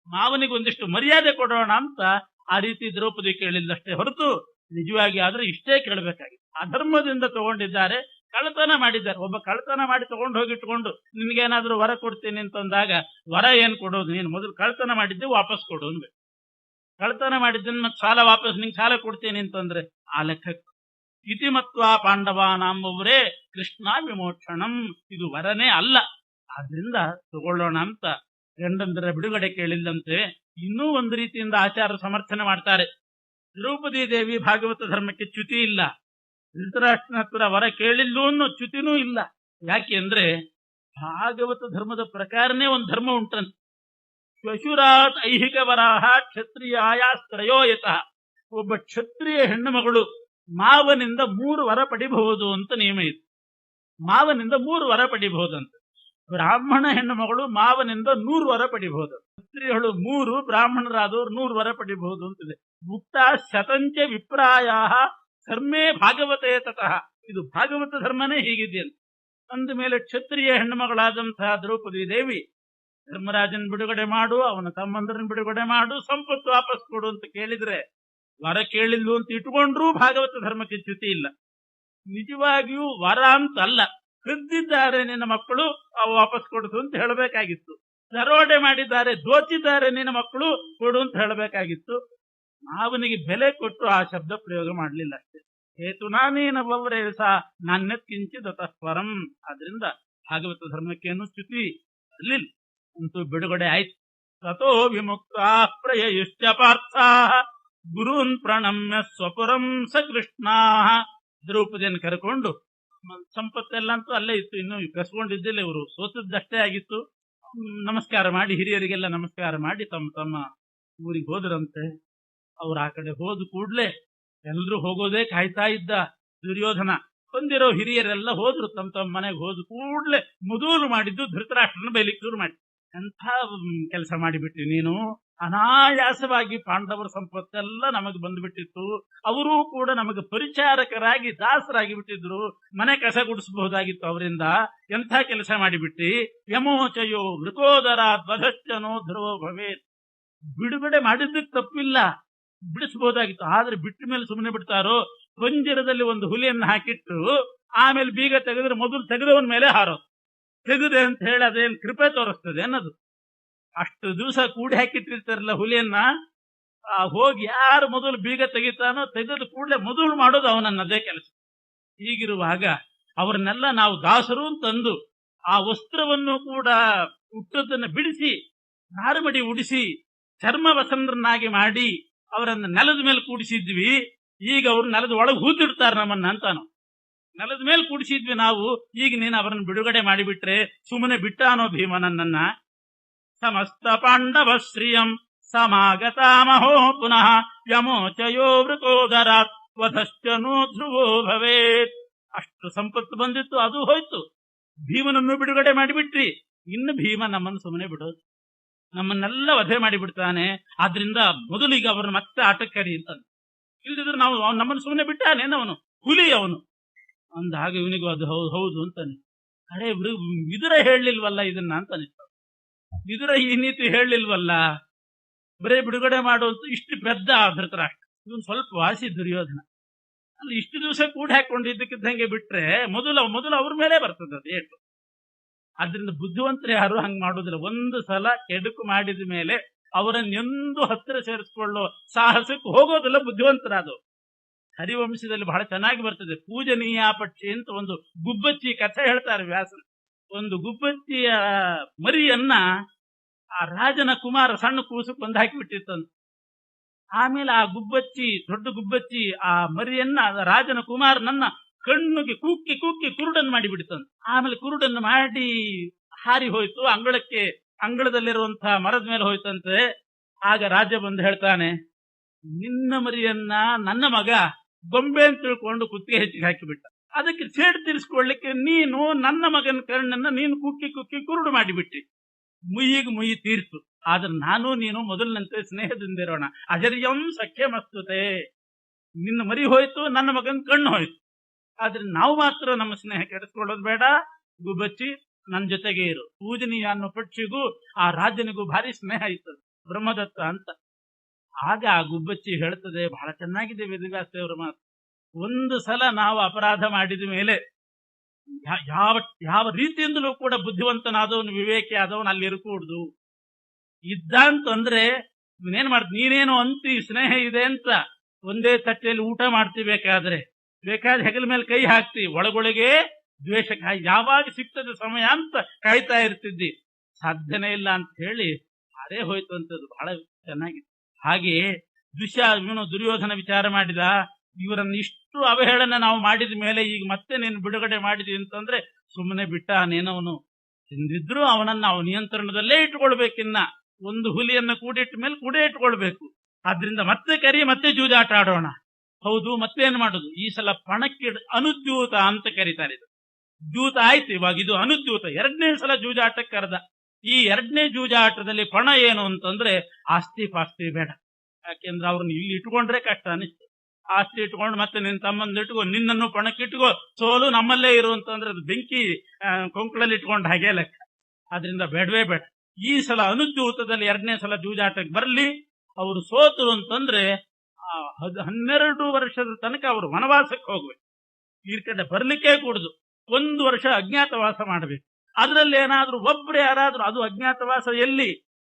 ಮಾವನಿಗೆ ಒಂದಿಷ್ಟು ಮರ್ಯಾದೆ ಕೊಡೋಣ ಅಂತ ಆ ರೀತಿ ದ್ರೌಪದಿ ಕೇಳಿಲ್ಲಷ್ಟೇ ಹೊರತು ನಿಜವಾಗಿ ಆದ್ರೆ ಇಷ್ಟೇ ಕೇಳಬೇಕಾಗಿತ್ತು. ಅಧರ್ಮದಿಂದ ತಗೊಂಡಿದ್ದಾರೆ, ಕಳ್ಳತನ ಮಾಡಿದ್ದಾರೆ. ಒಬ್ಬ ಕಳ್ಳತನ ಮಾಡಿ ತಗೊಂಡು ಹೋಗಿಟ್ಕೊಂಡು ನಿನ್ಗೇನಾದ್ರೂ ವರ ಕೊಡ್ತೀನಿ ಅಂತಂದಾಗ ವರ ಏನ್ ಕೊಡೋದು, ನೀನು ಮೊದಲು ಕಳ್ಳತನ ಮಾಡಿದ್ದೆ ವಾಪಸ್ ಕೊಡು ಅನ್ಬೇಕು. ಕಳ್ಳತನ ಮಾಡಿದ್ದನ್ನು ಮತ್ತೆ ಸಾಲ ವಾಪಸ್ ನಿಂಗೆ ಸಾಲ ಕೊಡ್ತೀನಿ ಅಂತಂದ್ರೆ ಆ ಲೆಕ್ಕ ಇತಿಮತ್ವ ಪಾಂಡವಾನಾಂಬವರೇ ಕೃಷ್ಣ ವಿಮೋಕ್ಷಣಂ. ಇದು ವರನೇ ಅಲ್ಲ, ಆದ್ರಿಂದ ತಗೊಳ್ಳೋಣ ಅಂತ ಗಂಡಂದರ ಬಿಡುಗಡೆ ಕೇಳಿಲ್ಲಂತೆ. ಇನ್ನೂ ಒಂದು ರೀತಿಯಿಂದ ಆಚಾರ ಸಮರ್ಥನೆ ಮಾಡ್ತಾರೆ. ದ್ರೌಪದಿ ದೇವಿ ಭಾಗವತ ಧರ್ಮಕ್ಕೆ ಚ್ಯುತಿ ಇಲ್ಲ, ಧೃತರಾಷ್ಟ್ರನ ಹತ್ರ ವರ ಕೇಳಿಲ್ಲೂ ಅನ್ನೋ ಚ್ಯುತಿನೂ ಇಲ್ಲ. ಯಾಕೆ ಅಂದ್ರೆ ಭಾಗವತ ಧರ್ಮದ ಪ್ರಕಾರನೇ ಒಂದು ಧರ್ಮ ಉಂಟಂತೆ. ಶ್ವಶುರಾತ್ ಐಹಿಕ ವರಾಹ ಕ್ಷತ್ರಿಯಾಯಾಸ್ತ್ರಯೋಯತಃ. ಒಬ್ಬ ಕ್ಷತ್ರಿಯ ಹೆಣ್ಣು ಮಗಳು ಮಾವನಿಂದ 3 ವರ ಪಡಿಬಹುದು ಅಂತ ನಿಯಮ ಇದೆ. ಮಾವನಿಂದ 3 ವರ ಪಡಿಬಹುದಂತ. ಬ್ರಾಹ್ಮಣ ಹೆಣ್ಣು ಮಗಳು ಮಾವನಿಂದ 100 ವರ ಪಡಿಬಹುದು. ಕ್ಷತ್ರಿಯಗಳು 3, ಬ್ರಾಹ್ಮಣರಾದವರು 100 ವರ ಪಡಿಬಹುದು ಅಂತಿದೆ. ಮುಕ್ತ ಶತಂಚ ವಿಪ್ರಾಯ ಧರ್ಮೇ ಭಾಗವತೇ ತತಃ. ಇದು ಭಾಗವತ ಧರ್ಮನೇ ಹೀಗಿದೆಯಂತೆ. ಅಂದ ಮೇಲೆ ಕ್ಷತ್ರಿಯ ಹೆಣ್ಣು ಮಗಳಾದಂತಹ ದ್ರೌಪದಿ ದೇವಿ ಧರ್ಮರಾಜನ್ ಬಿಡುಗಡೆ ಮಾಡು, ಅವನ ತಮ್ಮಂದರನ್ನ ಬಿಡುಗಡೆ ಮಾಡು, ಸಂಪತ್ತು ವಾಪಸ್ ಕೊಡು ಅಂತ ಕೇಳಿದ್ರೆ ವರ ಕೇಳಿಲ್ಲು ಅಂತ ಇಟ್ಕೊಂಡ್ರೂ ಭಾಗವತ ಧರ್ಮಕ್ಕೆ ಚ್ಯುತಿ ಇಲ್ಲ. ನಿಜವಾಗಿಯೂ ವರ ಅಂತಲ್ಲ, ಕದ್ದಿದ್ದಾರೆ ನಿನ್ನ ಮಕ್ಕಳು ಅವು ವಾಪಸ್ ಕೊಡುದು ಅಂತ ಹೇಳಬೇಕಾಗಿತ್ತು. ದರೋಡೆ ಮಾಡಿದ್ದಾರೆ, ದೋಚಿದ್ದಾರೆ ನಿನ್ನ ಮಕ್ಕಳು ಕೊಡು ಅಂತ ಹೇಳಬೇಕಾಗಿತ್ತು. ಮಾವನಿಗೆ ಬೆಲೆ ಕೊಟ್ಟು ಆ ಶಬ್ದ ಪ್ರಯೋಗ ಮಾಡಲಿಲ್ಲ ಅಷ್ಟೇ. ಹೇತು ನಾನೇನ ಬವ್ರೇಸ ನಾಣ್ಯತ್ ಕಿಂಚಿತ್ ತತ್ಪರಂ. ಆದ್ರಿಂದ ಭಾಗವತ ಧರ್ಮಕ್ಕೇನು ಚ್ಯುತಿ ಅಲ್ಲಿಲ್ಲ. ಅಂತೂ ಬಿಡುಗಡೆ ಆಯ್ತು. ತಥೋ ವಿಮುಕ್ತ ಪ್ರಯಯುಶ್ಚ ಪಾರ್ಥ ಗುರುನ್ ಪ್ರಣಮ್ಯ ಸ್ವಪುರಂ ಸ ಕೃಷ್ಣ. ದ್ರೌಪದಿಯನ್ನು ಕರ್ಕೊಂಡು, ಸಂಪತ್ತೆಲ್ಲ ಅಂತೂ ಅಲ್ಲೇ ಇತ್ತು, ಇನ್ನು ಕಸ್ಕೊಂಡಿದ್ದಿಲ್ಲ, ಇವರು ಸೋತದ್ದಷ್ಟೇ ಆಗಿತ್ತು. ನಮಸ್ಕಾರ ಮಾಡಿ ಹಿರಿಯರಿಗೆಲ್ಲ ನಮಸ್ಕಾರ ಮಾಡಿ ತಮ್ಮ ತಮ್ಮ ಊರಿಗೆ ಹೋದ್ರಂತೆ. ಅವ್ರು ಆ ಕಡೆ ಹೋದ ಕೂಡ್ಲೆ ಎಲ್ರೂ ಹೋಗೋದೇ ಕಾಯ್ತಾ ಇದ್ದ ದುರ್ಯೋಧನ. ಬಂದಿರೋ ಹಿರಿಯರೆಲ್ಲ ಹೋದ್ರು, ತಮ್ಮ ತಮ್ಮ ಮನೆಗೆ ಹೋದ ಕೂಡ್ಲೆ ಮೊದಲು ಮಾಡಿದ್ದು ಧೃತರಾಷ್ಟ್ರನ ಬೈಲಿಕ್ಕೆ ಶುರು ಮಾಡಿ. ಎಂಥ ಕೆಲಸ ಮಾಡಿಬಿಟ್ಟಿ ನೀನು, ಅನಾಯಾಸವಾಗಿ ಪಾಂಡವರ ಸಂಪತ್ತೆಲ್ಲ ನಮಗೆ ಬಂದ್ಬಿಟ್ಟಿತ್ತು, ಅವರೂ ಕೂಡ ನಮಗೆ ಪರಿಚಾರಕರಾಗಿ ದಾಸರಾಗಿ ಬಿಟ್ಟಿದ್ರು, ಮನೆ ಕಸ ಗುಡಿಸಬಹುದಾಗಿತ್ತು ಅವರಿಂದ. ಎಂಥ ಕೆಲಸ ಮಾಡಿಬಿಟ್ಟಿ. ಯಮೋಚಯೋ ಮೃಕೋದರ ಧ್ವಧಶ್ಚನೋ ಧ್ರುವೋ ಭವೇತ್. ಬಿಡುಗಡೆ ಮಾಡಿದ್ದಕ್ಕೆ ತಪ್ಪಿಲ್ಲ, ಬಿಡಿಸಬಹುದಾಗಿತ್ತು. ಆದ್ರೆ ಬಿಟ್ಟ ಮೇಲೆ ಸುಮ್ಮನೆ ಬಿಡ್ತಾರೋ? ಪಂಜರದಲ್ಲಿ ಒಂದು ಹುಲಿಯನ್ನು ಹಾಕಿಟ್ಟು ಆಮೇಲೆ ಬೀಗ ತೆಗೆದ್ರೆ ಮೊದಲು ತೆಗೆದವನ ಮೇಲೆ ಹಾರೋದು. ತೆಗೆದೆ ಅಂತ ಹೇಳಿ ಅದೇನು ಕೃಪೆ ತೋರಿಸ್ತದೆ ಅನ್ನೋದು? ಅಷ್ಟು ದಿವಸ ಕೂಡಿ ಹಾಕಿಟ್ಟಿರ್ತಾರಲ್ಲ ಹುಲಿಯನ್ನ, ಹೋಗಿ ಯಾರು ಮೊದಲು ಬೀಗ ತೆಗಿತಾನೋ ತೆಗೆದು ಕೂಡಲೇ ಮೊದಲು ಮಾಡೋದು ಅವನನ್ನದೇ ಕೆಲಸ. ಹೀಗಿರುವಾಗ ಅವ್ರನ್ನೆಲ್ಲ ನಾವು ದಾಸರು ಅಂತಂದು ಆ ವಸ್ತ್ರವನ್ನು ಕೂಡ ಹುಟ್ಟದನ್ನ ಬಿಡಿಸಿ ನಾರುಮಡಿ ಉಡಿಸಿ ಚರ್ಮ ವಸಂದ್ರನ್ನಾಗಿ ಮಾಡಿ ಅವರನ್ನ ನೆಲದ ಮೇಲೆ ಕೂಡಿಸಿದ್ವಿ. ಈಗ ಅವ್ರು ನೆಲದ ಒಳಗೆ ಹೂತಿಡ್ತಾರೆ ನಮ್ಮನ್ನ ಅಂತಾನು. ನೆಲದ ಮೇಲೆ ಕೂಡಿಸಿದ್ವಿ ನಾವು, ಈಗ ನೀನು ಅವರನ್ನು ಬಿಡುಗಡೆ ಮಾಡಿಬಿಟ್ರೆ ಸುಮ್ಮನೆ ಬಿಟ್ಟ ಅನ್ನೋ ಭೀಮನನ್ನ. ಸಮಸ್ತ ಪಾಂಡವ ಶ್ರಿಯಂ ಸಮಾಗತಾಮಹೋ ಪುನಃ ಯಮೋಚಯೋ ವೃಕೋದರಾತ್ ವಧಶ್ಚನೋ ಧ್ರುವೋ ಭವೇತ್. ಅಷ್ಟು ಸಂಪತ್ತು ಬಂದಿತ್ತು, ಅದು ಹೋಯ್ತು. ಭೀಮನನ್ನು ಬಿಡುಗಡೆ ಮಾಡಿಬಿಟ್ರಿ, ಇನ್ನು ಭೀಮ ನಮ್ಮನ್ನು ಸುಮ್ಮನೆ ಬಿಡೋದು, ನಮ್ಮನ್ನೆಲ್ಲ ವಧೆ ಮಾಡಿಬಿಡ್ತಾನೆ. ಆದ್ರಿಂದ ಮೊದಲಿಗೆ ಅವರನ್ನು ಮತ್ತೆ ಆಟಕ್ಕೆ ಕರಿ ಅಂತ. ಇಲ್ದಿದ್ರೆ ನಾವು ನಮ್ಮನ್ನು ಸುಮ್ಮನೆ ಬಿಟ್ಟಾನೇನವನು, ಹುಲಿ ಅವನು ಅಂದಾಗ ಇವನಿಗೂ ಅದು ಹೌದು ಅಂತಾನೆ. ಅರೆ ವಿದುರ ಹೇಳಲಿಲ್ವಲ್ಲ ಇದನ್ನ ಅಂತ ಅನಿಸ್ತ. ವಿದುರ ಈ ನೀತಿ ಹೇಳಲಿಲ್ವಲ್ಲ, ಬರೇ ಬಿಡುಗಡೆ ಮಾಡುವಂತ ಇಷ್ಟು ಪೆದ್ದ ಧೃತರಾಷ್ಟ್ರ. ಇವನು ಸ್ವಲ್ಪ ವಾಸಿ ದುರ್ಯೋಧನ. ಅಲ್ಲಿ ಇಷ್ಟು ದಿವಸ ಕೂಡ ಹಾಕೊಂಡಿದ್ದಕ್ಕಿದ್ದಂಗೆ ಬಿಟ್ರೆ ಮೊದಲು ಅವ್ರ ಮೇಲೆ ಬರ್ತದೆ ಅದು ಏಟು. ಆದ್ರಿಂದ ಬುದ್ಧಿವಂತರು ಯಾರು ಹಂಗ್ ಮಾಡೋದಿಲ್ಲ. ಒಂದು ಸಲ ಕೆಡುಕು ಮಾಡಿದ ಮೇಲೆ ಅವರನ್ನೆಂದು ಹತ್ತಿರ ಸೇರಿಸಿಕೊಳ್ಳೋ ಸಾಹಸಕ್ಕೆ ಹೋಗೋದಿಲ್ಲ ಬುದ್ಧಿವಂತರಾದವು. ಹರಿವಂಶದಲ್ಲಿ ಬಹಳ ಚೆನ್ನಾಗಿ ಬರ್ತದೆ. ಪೂಜನೀಯ ಪಕ್ಷಿ ಅಂತ ಒಂದು ಗುಬ್ಬಚ್ಚಿ ಕಥೆ ಹೇಳ್ತಾರೆ ವ್ಯಾಸರು. ಒಂದು ಗುಬ್ಬಚ್ಚಿಯ ಮರಿಯನ್ನ ಆ ರಾಜನ ಕುಮಾರ ಸಣ್ಣ ಕೂಸು ಕೊಂದು ಹಾಕಿಬಿಟ್ಟಿತ್ತಂತ. ಆಮೇಲೆ ಆ ಗುಬ್ಬಚ್ಚಿ, ದೊಡ್ಡ ಗುಬ್ಬಚ್ಚಿ ಆ ಮರಿಯನ್ನ ರಾಜನ ಕುಮಾರನನ್ನ ಕಣ್ಣುಗೆ ಕೂಕ್ಕಿ ಕುರುಡನ್ನು ಮಾಡಿಬಿಡ್ತಂತ. ಆಮೇಲೆ ಕುರುಡನ್ನು ಮಾಡಿ ಹಾರಿ ಹೋಯ್ತು, ಅಂಗಳದಲ್ಲಿರುವಂತಹ ಮರದ ಮೇಲೆ ಹೋಯ್ತಂತೆ. ಆಗ ರಾಜ ಬಂದು ಹೇಳ್ತಾನೆ, ನಿನ್ನ ಮರಿಯನ್ನ ನನ್ನ ಮಗ ಗೊಂಬೆ ಅಂತ ತಿಳ್ಕೊಂಡು ಕುತ್ತಿಗೆ ಹೆಚ್ಚಿಗೆ ಹಾಕಿಬಿಟ್ಟ. ಅದಕ್ಕೆ ಸೇಡು ತೀರಿಸ್ಕೊಳ್ಳಿಕ್ಕೆ ನೀನು ನನ್ನ ಮಗನ ಕಣ್ಣನ್ನ ನೀನು ಕುಕ್ಕಿ ಕುರುಡು ಮಾಡಿಬಿಟ್ಟಿ. ಮುಯಿ ತೀರ್ತು. ಆದ್ರೆ ನಾನು ನೀನು ಮೊದಲಿನಂತೆ ಸ್ನೇಹದಿಂದಿರೋಣ. ಅಜರ್ಯಂ ಸಖ್ಯ ಮಸ್ತುತೆ. ನಿನ್ನ ಮರಿ ಹೋಯ್ತು, ನನ್ನ ಮಗನ ಕಣ್ಣು ಹೋಯ್ತು, ಆದ್ರೆ ನಾವು ಮಾತ್ರ ನಮ್ಮ ಸ್ನೇಹ ಕೆಡಿಸ್ಕೊಳ್ಳೋದು ಬೇಡ. ಗುಬ್ಬಚ್ಚಿ ನನ್ನ ಜೊತೆಗೆ ಇರು. ಪೂಜನೀಯ ಅನ್ನೋ ಪಕ್ಷಿಗೂ ಆ ರಾಜನಿಗೂ ಭಾರಿ ಸ್ನೇಹ ಇರ್ತದೆ, ಬ್ರಹ್ಮದತ್ತ ಅಂತ. ಆಗ ಆ ಗುಬ್ಬಚ್ಚಿ ಹೇಳ್ತದೆ, ಬಹಳ ಚೆನ್ನಾಗಿದೆ ವೇದವ್ಯಾಸದೇವರ ಮಾತು. ಒಂದು ಸಲ ನಾವು ಅಪರಾಧ ಮಾಡಿದ ಮೇಲೆ ಯಾವ ರೀತಿಯಿಂದಲೂ ಕೂಡ ಬುದ್ಧಿವಂತನಾದವನು, ವಿವೇಕಿ ಆದವನು ಅಲ್ಲಿ ಇರಕೂಡ್ದು. ಇದ್ದಂತಂದ್ರೆ ನೀನೇನ್ ಮಾಡ್ತಿ, ನೀನೇನು ಅಂತಿ ಸ್ನೇಹ ಇದೆ ಅಂತ ಒಂದೇ ತಟ್ಟೆಯಲ್ಲಿ ಊಟ ಮಾಡ್ತಿ, ಬೇಕಾದ್ರೆ ಹೆಗಲ ಮೇಲೆ ಕೈ ಹಾಕ್ತಿ, ಒಳಗೊಳಗೆ ದ್ವೇಷ ಯಾವಾಗ ಸಿಗ್ತದೆ ಸಮಯ ಅಂತ ಕಾಯ್ತಾ ಇರ್ತಿದ್ದಿ. ಸಾಧ್ಯನೇ ಇಲ್ಲ ಅಂತ ಹೇಳಿ ಅದೇ ಹೋಯ್ತು ಅಂತದ್ದು. ಬಹಳ ಚೆನ್ನಾಗಿದೆ. ಹಾಗೆಯೇ ದುರ್ಯೋಧನ ವಿಚಾರ ಮಾಡಿದ, ಇವರನ್ನು ಇಷ್ಟು ಅವಹೇಳನ ನಾವು ಮಾಡಿದ ಮೇಲೆ ಈಗ ಮತ್ತೆ ನೀನು ಬಿಡುಗಡೆ ಮಾಡಿದಿ ಅಂತಂದ್ರೆ ಸುಮ್ಮನೆ ಬಿಟ್ಟಾನೇನವನು. ತಿಂದಿದ್ರು ಅವನನ್ನ ನಾವು ನಿಯಂತ್ರಣದಲ್ಲೇ ಇಟ್ಕೊಳ್ಬೇಕಿನ್ನ. ಒಂದು ಹುಲಿಯನ್ನ ಕೂಡಿಟ್ಟ ಮೇಲೆ ಕೂಡೇ ಇಟ್ಕೊಳ್ಬೇಕು. ಆದ್ರಿಂದ ಮತ್ತೆ ಕರಿ, ಮತ್ತೆ ಜೂಜಾಟ ಆಡೋಣ. ಹೌದು, ಮತ್ತೇನು ಮಾಡುದು? ಈ ಸಲ ಪಣಕ್ಕೆ ಅನುದ್ಯೂತ ಅಂತ ಕರೀತಾರೆ. ದ್ಯೂತ ಆಯ್ತು, ಇವಾಗ ಇದು ಅನುದ್ಯೂತ. ಎರಡನೇ ಸಲ ಜೂಜಾಟಕ್ಕೆ ಕರೆದ. ಈ ಎರಡನೇ ಜೂಜಾಟದಲ್ಲಿ ಪಣ ಏನು ಅಂತಂದ್ರೆ ಆಸ್ತಿ ಪಾಸ್ತಿ ಬೇಡ. ಯಾಕೆಂದ್ರೆ ಅವ್ರನ್ನ ಇಲ್ಲಿ ಇಟ್ಕೊಂಡ್ರೆ ಕಷ್ಟ ಅನಿಸ್ತು. ಆಸ್ತಿ ಇಟ್ಕೊಂಡು ಮತ್ತೆ ನಿನ್ನ ತಮ್ಮಂದು ಇಟ್ಕೋ, ನಿನ್ನನ್ನು ಪಣಕ್ಕಿಟ್ಕೋ, ಸೋಲು ನಮ್ಮಲ್ಲೇ ಇರುವಂತಂದ್ರೆ ಅದು ಬೆಂಕಿ ಕೊಂಕಳಲ್ಲಿ ಇಟ್ಕೊಂಡು ಹಾಗೆ ಲೆಕ್ಕ. ಆದ್ರಿಂದ ಬೇಡವೇ ಬೇಡ. ಈ ಸಲ ಅನುದ್ಯೂತದಲ್ಲಿ ಎರಡನೇ ಸಲ ಜೂಜಾಟಕ್ಕೆ ಬರಲಿ. ಅವರು ಸೋತರು ಅಂತಂದ್ರೆ 12 ವರ್ಷದ ತನಕ ಅವರು ವನವಾಸಕ್ಕೆ ಹೋಗ್ಬೇಕು. ಈ ಕಡೆ ಬರ್ಲಿಕ್ಕೆ ಕೂಡುದು. 1 ವರ್ಷ ಅಜ್ಞಾತವಾಸ ಮಾಡಬೇಕು. ಅದರಲ್ಲಿ ಏನಾದ್ರೂ ಒಬ್ರು ಯಾರಾದ್ರೂ, ಅದು ಅಜ್ಞಾತವಾಸ ಎಲ್ಲಿ?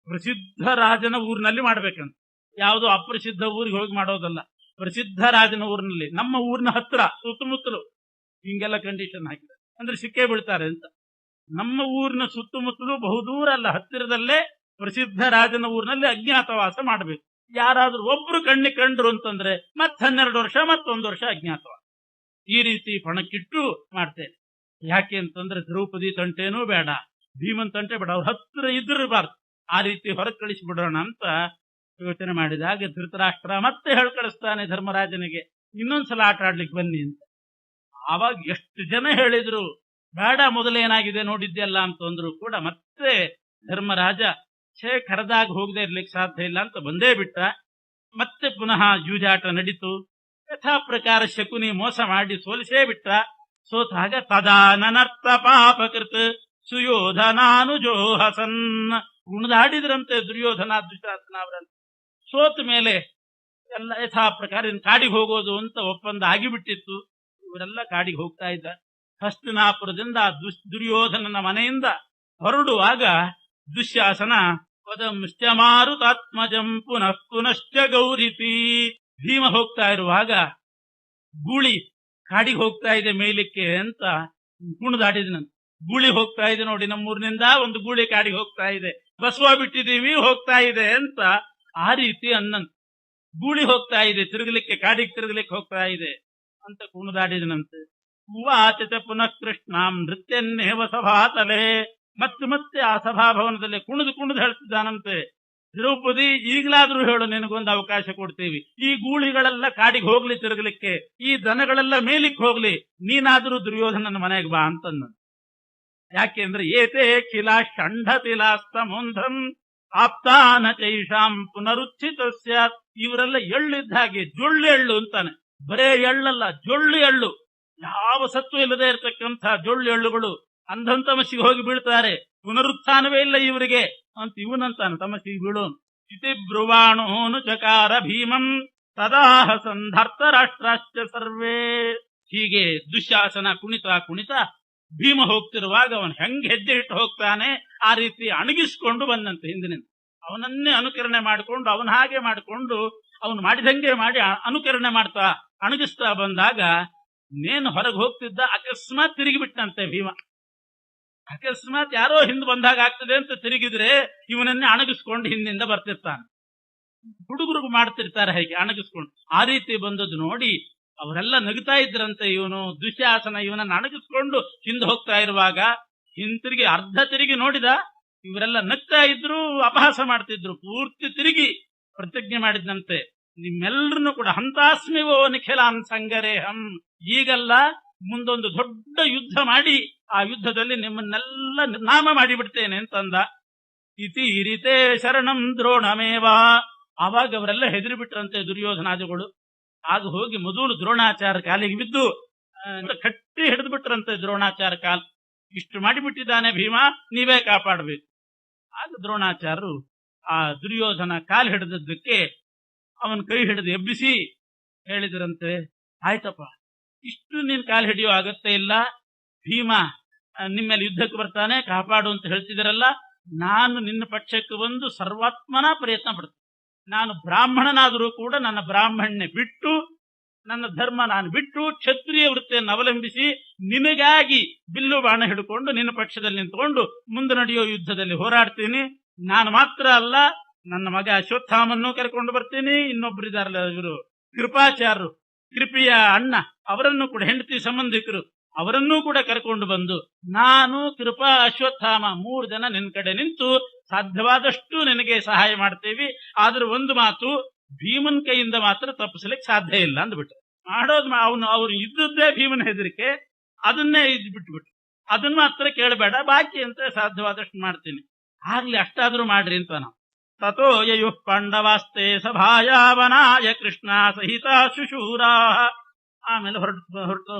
ಪ್ರಸಿದ್ಧ ರಾಜನ ಊರಿನಲ್ಲಿ ಮಾಡ್ಬೇಕಂತ. ಯಾವುದೋ ಅಪ್ರಸಿದ್ಧ ಊರಿಗೆ ಹೋಗಿ ಮಾಡೋದಲ್ಲ, ಪ್ರಸಿದ್ಧ ರಾಜನ ಊರಿನಲ್ಲಿ, ನಮ್ಮ ಊರಿನ ಹತ್ರ ಸುತ್ತಮುತ್ತಲು ಹಿಂಗೆಲ್ಲ ಕಂಡೀಷನ್ ಹಾಕಿದೆ ಅಂದ್ರೆ ಸಿಕ್ಕೇ ಬೀಳ್ತಾರೆ ಅಂತ. ನಮ್ಮ ಊರಿನ ಸುತ್ತಮುತ್ತಲು ಬಹುದೂರ ಅಲ್ಲ, ಹತ್ತಿರದಲ್ಲೇ ಪ್ರಸಿದ್ಧ ರಾಜನ ಊರಿನಲ್ಲಿ ಅಜ್ಞಾತವಾಸ ಮಾಡಬೇಕು. ಯಾರಾದ್ರೂ ಒಬ್ರು ಕಂಡ್ರು ಅಂತಂದ್ರೆ ಮತ್ 12 ವರ್ಷ, ಮತ್ತೊಂದು ವರ್ಷ ಅಜ್ಞಾತವಾಸ. ಈ ರೀತಿ ಪಣಕ್ಕಿಟ್ಟು ಮಾಡ್ತೇನೆ. ಯಾಕೆ ಅಂತಂದ್ರೆ ದ್ರೌಪದಿ ತಂಟೇನೂ ಬೇಡ, ಭೀಮನ್ ತಂಟೆ ಬೇಡ, ಅವ್ರ ಹತ್ತಿರ ಇದ್ರಬಾರ್ದು. ಆ ರೀತಿ ಹೊರಗೆ ಕಳಿಸಿಬಿಡೋಣ ಅಂತ ಯೋಚನೆ ಮಾಡಿದಾಗ ಧೃತರಾಷ್ಟ್ರ ಮತ್ತೆ ಕಳಿಸ್ತಾನೆ ಧರ್ಮರಾಜನಿಗೆ, ಇನ್ನೊಂದ್ಸಲ ಆಟ ಆಡ್ಲಿಕ್ಕೆ ಬನ್ನಿ ಅಂತ. ಆವಾಗ ಎಷ್ಟು ಜನ ಹೇಳಿದ್ರು ಬೇಡ, ಮೊದಲೇನಾಗಿದೆ ನೋಡಿದ್ಯಲ್ಲ ಅಂತಂದ್ರು ಕೂಡ ಮತ್ತೆ ಧರ್ಮರಾಜ ಕರೆದಾಗ ಹೋಗದೆ ಇರ್ಲಿಕ್ಕೆ ಸಾಧ್ಯ ಇಲ್ಲ ಅಂತ ಬಂದೇ ಬಿಟ್ಟ. ಮತ್ತೆ ಪುನಃ ಜೂಜಾಟ ನಡೀತು. ಯಥಾ ಪ್ರಕಾರ ಶಕುನಿ ಮೋಸ ಮಾಡಿ ಸೋಲಿಸೇ ಬಿಟ್ಟ. ಸೋತಾಗ ತದಾನನರ್ಥ ಪಾಪಕೃತ್ ಸುಯೋಧನಾನುಜೋ ಹಸನ್ ಗುಣದಾಡಿದ್ರಂತೆ ದುರ್ಯೋಧನ ದುಶ್ಯಾಸನ ಅವರನ್ನು. ಸೋತ ಮೇಲೆ ಎಲ್ಲ ಯಥಾ ಪ್ರಕಾರ ಕಾಡಿಗೆ ಹೋಗೋದು ಅಂತ ಒಪ್ಪಂದ ಆಗಿಬಿಟ್ಟಿತ್ತು. ಇವರೆಲ್ಲ ಕಾಡಿಗೆ ಹೋಗ್ತಾ ಇದ್ದ. ಹಸ್ತಿನಾಪುರದಿಂದ ದುರ್ಯೋಧನನ ಮನೆಯಿಂದ ಹೊರಡುವಾಗ ದುಶ್ಯಾಸನ ಪದಮುಷ್ಟ್ಯಮಾರುತಾತ್ಮಜಂ ಪುನಃ ಪುನಶ್ಚ ಗೌರಿತಿ. ಭೀಮ ಹೋಗ್ತಾ ಇರುವಾಗ ಗೂಳಿ ಕಾಡಿಗೆ ಹೋಗ್ತಾ ಇದೆ ಮೇಲಿಕ್ಕೆ ಅಂತ ಕುಣಿದಾಡಿದನಂತ. ಗೂಳಿ ಹೋಗ್ತಾ ಇದೆ ನೋಡಿ, ನಮ್ಮೂರಿನಿಂದ ಒಂದು ಗೂಳಿ ಕಾಡಿಗೆ ಹೋಗ್ತಾ ಇದೆ, ಬಸವ ಬಿಟ್ಟಿದೀವಿ ಹೋಗ್ತಾ ಇದೆ ಅಂತ ಆ ರೀತಿ ಅನ್ನಂತ. ಗೂಳಿ ಹೋಗ್ತಾ ಇದೆ, ತಿರುಗಲಿಕ್ಕೆ ಕಾಡಿಗೆ ತಿರುಗಲಿಕ್ಕೆ ಹೋಗ್ತಾ ಇದೆ ಅಂತ ಕುಣಿದಾಡಿದನಂತೆ. ಉವಾಚ ಚ ಪುನಃ ಕೃಷ್ಣಾಂ ನೃತ್ಯನ್ನೇವ ಸಭಾತಲೆ. ಮತ್ತೆ ಮತ್ತೆ ಆ ಸಭಾಭವನದಲ್ಲಿ ಕುಣಿದು ಹೇಳ್ತಿದ್ದಾನಂತೆ, ದ್ರೌಪದಿ ಈಗಲಾದ್ರೂ ಹೇಳು, ನಿನಗೊಂದು ಅವಕಾಶ ಕೊಡ್ತೀವಿ. ಈ ಗೂಳಿಗಳೆಲ್ಲ ಕಾಡಿಗೆ ಹೋಗ್ಲಿ ತಿರುಗಲಿಕ್ಕೆ, ಈ ದನಗಳೆಲ್ಲ ಮೇಲಿಕ್ಕೆ ಹೋಗ್ಲಿ, ನೀನಾದ್ರೂ ದುರ್ಯೋಧನನ ಮನೆಗೆ ಬಾ ಅಂತಂದ. ಯಾಕೆಂದ್ರೆ ಏತೇ ಕಿಲ ಷಂಢತಿಲಾಸ್ತಮೋಂಧಂ ಆಪ್ತಾನ ಚೈಷಾಂ ಪುನರುಚ್ಛಿತ ಸ್ಯಾತ್. ಇವರೆಲ್ಲ ಎಳ್ಳಿದ್ದ ಹಾಗೆ, ಜೊಳ್ಳು ಎಳ್ಳು ಅಂತಾನೆ. ಬರೇ ಎಳ್ಳಲ್ಲ, ಜೊಳ್ಳು ಎಳ್ಳು. ಯಾವ ಸತ್ವ ಇಲ್ಲದೆ ಇರತಕ್ಕಂಥ ಜೊಳ್ಳು ಎಳ್ಳುಗಳು ಅಂಧನ್ ತಮಸ್ಸಿಗೆ ಹೋಗಿ ಬೀಳ್ತಾರೆ. ಪುನರುತ್ಥಾನವೇ ಇಲ್ಲ ಇವರಿಗೆ ಅಂತ ಇವನಂತಾನೆ, ತಮಸ್ಸಿಗೆ ಬೀಳೋನು. ಇತಿ ಬ್ರುವಾಣೋನು ಚಕಾರ ಭೀಮಂ ತದಾಹ ಸಂಧರ್ತ ರಾಷ್ಟ್ರಾಶ್ಚ ಸರ್ವೇ. ಹೀಗೆ ದುಶ್ಯಾಸನ ಕುಣಿತ ಭೀಮ ಹೋಗ್ತಿರುವಾಗ ಅವನು ಹೆಂಗ್ ಹೆಜ್ಜೆ ಇಟ್ಟು ಹೋಗ್ತಾನೆ ಆ ರೀತಿ ಅಣಗಿಸ್ಕೊಂಡು ಬಂದಂತೆ. ಹಿಂದಿನಿಂದ ಅವನನ್ನೇ ಅನುಕರಣೆ ಮಾಡಿಕೊಂಡು, ಅವನ ಹಾಗೆ ಮಾಡಿಕೊಂಡು, ಅವನು ಮಾಡಿದಂಗೆ ಮಾಡಿ ಅನುಕರಣೆ ಮಾಡ್ತಾ ಅಣಗಿಸ್ತಾ ಬಂದಾಗ ನೇನು ಹೊರಗೆ ಹೋಗ್ತಿದ್ದ, ಅಕಸ್ಮಾತ್ ತಿರುಗಿಬಿಟ್ಟಂತೆ ಭೀಮ. ಅಕಸ್ಮಾತ್ ಯಾರೋ ಹಿಂದ್ ಬಂದಾಗ ಆಗ್ತದೆ ಅಂತ ತಿರುಗಿದ್ರೆ ಇವನನ್ನೇ ಅಣಗಿಸ್ಕೊಂಡು ಹಿಂದಿಂದ ಬರ್ತಿರ್ತಾನೆ. ಹುಡುಗರಿಗೂ ಮಾಡ್ತಿರ್ತಾರೆ ಹೇಗೆ ಅಣಗಿಸ್ಕೊಂಡು. ಆ ರೀತಿ ಬಂದದ್ದು ನೋಡಿ ಅವರೆಲ್ಲ ನಗುತ್ತಾ ಇದ್ರಂತೆ. ಇವನು ದುಶ್ಯಾಸನ ಇವನನ್ನು ಅಣಗಿಸ್ಕೊಂಡು ಹಿಂದೆ ಹೋಗ್ತಾ ಇರುವಾಗ ಹಿಂತಿರುಗಿ ಅರ್ಧ ತಿರುಗಿ ನೋಡಿದ, ಇವರೆಲ್ಲ ನಗ್ತಾ ಇದ್ರು, ಅಪಹಾಸ ಮಾಡ್ತಿದ್ರು. ಪೂರ್ತಿ ತಿರುಗಿ ಪ್ರತಿಜ್ಞೆ ಮಾಡಿದಂತೆ, ನಿಮ್ಮೆಲ್ಲರನ್ನು ಕೂಡ ಹಂತಾಸ್ಮಿವೋ ನಿಖಿಲಾನ್ ಸಂಗರೇಹಂ, ಈಗಲ್ಲ ಮುಂದೊಂದು ದೊಡ್ಡ ಯುದ್ಧ ಮಾಡಿ ಆ ಯುದ್ಧದಲ್ಲಿ ನಿಮ್ಮನ್ನೆಲ್ಲ ನಿರ್ನಾಮ ಮಾಡಿಬಿಡ್ತೇನೆ ಅಂತಂದ. ಇತಿ ಇರಿತೆ ಶರಣಂ ದ್ರೋಣಮೇವ. ಆವಾಗ ಅವರೆಲ್ಲ ಹೆದರಿ ಬಿಟ್ರಂತೆ ದುರ್ಯೋಧನಾದಿಗಳು. ಆಗ ಹೋಗಿ ಮೊದಲು ದ್ರೋಣಾಚಾರ್ಯ ಕಾಲಿಗೆ ಬಿದ್ದು ಕಟ್ಟಿ ಹಿಡಿದು ಬಿಟ್ರಂತೆ ದ್ರೋಣಾಚಾರ್ಯ ಕಾಲ್. ಇಷ್ಟು ಮಾಡಿಬಿಟ್ಟಿದ್ದಾನೆ ಭೀಮ, ನೀವೇ ಕಾಪಾಡಬೇಕು. ಆಗ ದ್ರೋಣಾಚಾರ್ಯರು ಆ ದುರ್ಯೋಧನ ಕಾಲು ಹಿಡಿದದ್ದಕ್ಕೆ ಅವನ ಕೈ ಹಿಡಿದು ಎಬ್ಬಿಸಿ ಹೇಳಿದ್ರಂತೆ, ಆಯ್ತಪ್ಪ, ಇಷ್ಟು ನೀನ್ ಕಾಲು ಹಿಡಿಯೋ ಅಗತ್ಯ ಇಲ್ಲ. ಭೀಮ ನಿಮ್ಮೇಲೆ ಯುದ್ಧಕ್ಕೆ ಬರ್ತಾನೆ, ಕಾಪಾಡು ಅಂತ ಹೇಳ್ತಿದ್ದೀರಲ್ಲ, ನಾನು ನಿನ್ನ ಪಕ್ಷಕ್ಕೆ ಬಂದು ಸರ್ವಾತ್ಮನ ಪ್ರಯತ್ನ ಪಡ್ತೇನೆ. ನಾನು ಬ್ರಾಹ್ಮಣನಾದರೂ ಕೂಡ ನನ್ನ ಬ್ರಾಹ್ಮಣ್ಯ ಬಿಟ್ಟು, ನನ್ನ ಧರ್ಮ ನಾನು ಬಿಟ್ಟು, ಕ್ಷತ್ರಿಯ ವೃತ್ತಿಯನ್ನು ಅವಲಂಬಿಸಿ ನಿನಗಾಗಿ ಬಿಲ್ಲು ಬಾಣ ಹಿಡ್ಕೊಂಡು ನಿನ್ನ ಪಕ್ಷದಲ್ಲಿ ನಿಂತ್ಕೊಂಡು ಮುಂದೆ ನಡೆಯೋ ಯುದ್ಧದಲ್ಲಿ ಹೋರಾಡ್ತೀನಿ. ನಾನು ಮಾತ್ರ ಅಲ್ಲ, ನನ್ನ ಮಗ ಅಶ್ವತ್ಥಾಮನ್ನು ಕರ್ಕೊಂಡು ಬರ್ತೀನಿ. ಇನ್ನೊಬ್ಬರಿದಾರಲ್ಲ ಇವರು ಕೃಪಾಚಾರ್ಯರು, ಕೃಪಿಯ ಅಣ್ಣ, ಅವರನ್ನು ಕೂಡ ಹೆಂಡತಿ ಸಂಬಂಧಿಕರು, ಅವರನ್ನೂ ಕೂಡ ಕರ್ಕೊಂಡು ಬಂದು ನಾನು ಕೃಪಾ ಅಶ್ವತ್ಥಾಮ 3 ಜನ ನಿನ್ ಕಡೆ ನಿಂತು ಸಾಧ್ಯವಾದಷ್ಟು ನಿನಗೆ ಸಹಾಯ ಮಾಡ್ತೇವಿ. ಆದ್ರೆ ಒಂದು ಮಾತು, ಭೀಮನ್ ಕೈಯಿಂದ ಮಾತ್ರ ತಪ್ಪಿಸ್ಲಿಕ್ಕೆ ಸಾಧ್ಯ ಇಲ್ಲ ಅಂದ್ಬಿಟ್ಟು ಮಾಡೋದು. ಅವ್ರು ಇದ್ದದ್ದೇ ಭೀಮನ ಹೆದರಿಕೆ, ಅದನ್ನೇ ಬಿಟ್ಬಿಟ್ಟು ಅದನ್ನ ಮಾತ್ರ ಕೇಳಬೇಡ, ಬಾಕಿ ಅಂತ ಸಾಧ್ಯವಾದಷ್ಟು ಮಾಡ್ತೀನಿ. ಆಗ್ಲಿ ಅಷ್ಟಾದ್ರೂ ಮಾಡ್ರಿ ಅಂತ ನಾವು. ತಥೋ ಯಯು ಪಾಂಡವಾಸ್ತೆ ಸಭಾಯಾವನಾಯ ಕೃಷ್ಣ ಸಹಿತ ಶುಶೂರಾ. ಆಮೇಲೆ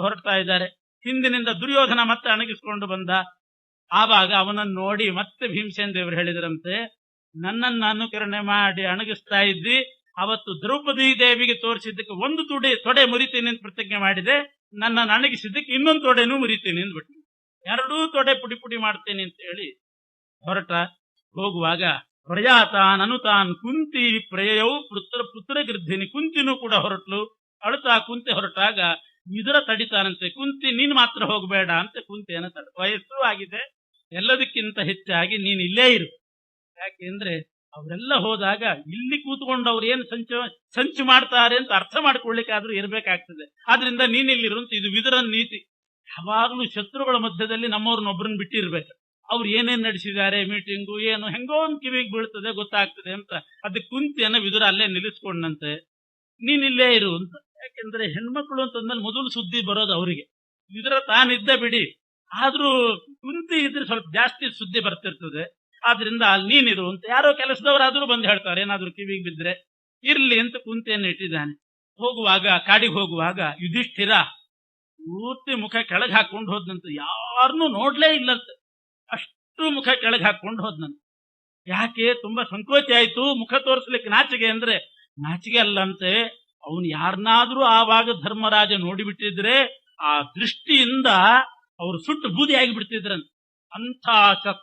ಹೊರಡ್ತಾ ಇದ್ದಾರೆ. ಹಿಂದಿನಿಂದ ದುರ್ಯೋಧನ ಮತ್ತೆ ಅಣಗಿಸ್ಕೊಂಡು ಬಂದ. ಆವಾಗ ಅವನನ್ನು ನೋಡಿ ಮತ್ತೆ ಭೀಮಸೇನ ದೇವರು ಹೇಳಿದ್ರಂತೆ, ನನ್ನನ್ನು ಅನುಕರಣೆ ಮಾಡಿ ಅಣಗಿಸ್ತಾ ಇದ್ದಿ, ಅವತ್ತು ದ್ರೌಪದಿ ದೇವಿಗೆ ತೋರಿಸಿದ್ದಕ್ಕೆ ಒಂದು ತೊಡೆ ಮುರಿತೀನಿ ಅಂತ ಪ್ರತಿಜ್ಞೆ ಮಾಡಿದೆ, ನನ್ನನ್ನು ಅಣಗಿಸಿದ್ದಕ್ಕೆ ಇನ್ನೊಂದು ತೊಡೆನೂ ಮುರಿತೀನಿ ಅಂದ್ಬಿಟ್ಟು 2 ತೊಡೆ ಪುಡಿ ಪುಡಿ ಮಾಡ್ತೇನೆ ಅಂತ ಹೇಳಿ ಹೊರಟ. ಹೋಗುವಾಗ ಪ್ರಯಾತಾನ್ ಅನುತಾನ್ ಕುಂತಿ ಪ್ರಯಯೌ ಪುತ್ರ ಗೃದ್ಧಿನಿ. ಕುಂತಿನೂ ಕೂಡ ಹೊರಟ್ಲು. ಅಳುತ್ತಾ ಕುಂತಿ ಹೊರಟಾಗ ವಿದುರ ತಡಿತಾನಂತೆ, ಕುಂತಿ ನೀನ್ ಮಾತ್ರ ಹೋಗಬೇಡ ಅಂತ. ಕುಂತಿಯನ್ನು ವಯಸ್ಸು ಆಗಿದೆ, ಎಲ್ಲದಕ್ಕಿಂತ ಹೆಚ್ಚಾಗಿ ನೀನ್ ಇಲ್ಲೇ ಇರು. ಯಾಕೆಂದ್ರೆ ಅವರೆಲ್ಲ ಹೋದಾಗ ಇಲ್ಲಿ ಕೂತ್ಕೊಂಡು ಅವ್ರು ಏನು ಸಂಚು ಮಾಡ್ತಾರೆ ಅಂತ ಅರ್ಥ ಮಾಡ್ಕೊಳ್ಳಿಕ್ಕಾದ್ರೂ ಇರ್ಬೇಕಾಗ್ತದೆ. ಆದ್ರಿಂದ ನೀನಿಲ್ಲಿರು ಅಂತ. ಇದು ವಿದುರನ್ ನೀತಿ. ಯಾವಾಗ್ಲೂ ಶತ್ರುಗಳ ಮಧ್ಯದಲ್ಲಿ ನಮ್ಮವ್ರನ್ನೊಬ್ಬರನ್ನ ಬಿಟ್ಟಿರ್ಬೇಕು. ಅವ್ರು ಏನೇನ್ ನಡೆಸಿದ್ದಾರೆ, ಮೀಟಿಂಗು ಏನು ಹೆಂಗೋ ಒಂದು ಕಿವಿಗೆ ಬೀಳ್ತದೆ, ಗೊತ್ತಾಗ್ತದೆ ಅಂತ. ಅದಕ್ಕೆ ಕುಂತಿಯನ್ನ ವಿದುರ ಅಲ್ಲೇ ನಿಲ್ಲಿಸ್ಕೊಂಡಂತೆ, ನೀನಿಲ್ಲೇ ಇರು ಅಂತ. ಯಾಕೆಂದ್ರೆ ಹೆಣ್ಮಕ್ಳು ಅಂತಂದ್ಮೇಲೆ ಮೊದಲು ಸುದ್ದಿ ಬರೋದು ಅವರಿಗೆ. ವಿದುರ ತಾನಿದ್ದ ಬಿಡಿ, ಆದ್ರೂ ಕುಂತಿ ಇದ್ರೆ ಸ್ವಲ್ಪ ಜಾಸ್ತಿ ಸುದ್ದಿ ಬರ್ತಿರ್ತದೆ. ಆದ್ರಿಂದ ಅಲ್ಲಿ ನೀನಿರು ಅಂತ ಯಾರೋ ಕೆಲಸದವರಾದ್ರೂ ಬಂದು ಹೇಳ್ತಾರೆ, ಏನಾದ್ರೂ ಕಿವಿಗೆ ಬಿದ್ರೆ ಇರ್ಲಿ ಅಂತ ಕುಂತಿಯನ್ನು ಇಟ್ಟಿದ್ದಾನೆ. ಹೋಗುವಾಗ, ಕಾಡಿಗೆ ಹೋಗುವಾಗ ಯುಧಿಷ್ಠಿರ ಪೂರ್ತಿ ಮುಖ ಕೆಳಗೆ ಹಾಕೊಂಡು ಹೋದ್ನಂತೆ. ಯಾರನ್ನೂ ನೋಡ್ಲೇ ಇಲ್ಲಂತೆ, ಅಷ್ಟು ಮುಖ ಕೆಳಗೆ ಹಾಕೊಂಡು ಹೋದ್ನಂತೆ. ಯಾಕೆ? ತುಂಬಾ ಸಂಕೋಚ ಆಯ್ತು. ಮುಖ ತೋರಿಸ್ಲಿಕ್ಕೆ ನಾಚಿಗೆ. ಅಂದ್ರೆ ನಾಚಿಗೆ ಅಲ್ಲಂತೆ, ಅವನು ಯಾರನ್ನಾದ್ರೂ ಆವಾಗ ಧರ್ಮರಾಜ ನೋಡಿಬಿಟ್ಟಿದ್ರೆ ಆ ದೃಷ್ಟಿಯಿಂದ ಅವರು ಸುಟ್ಟು ಬೂದಿ ಆಗಿಬಿಡ್ತಿದ್ರಂತೆ. ಅಂಥ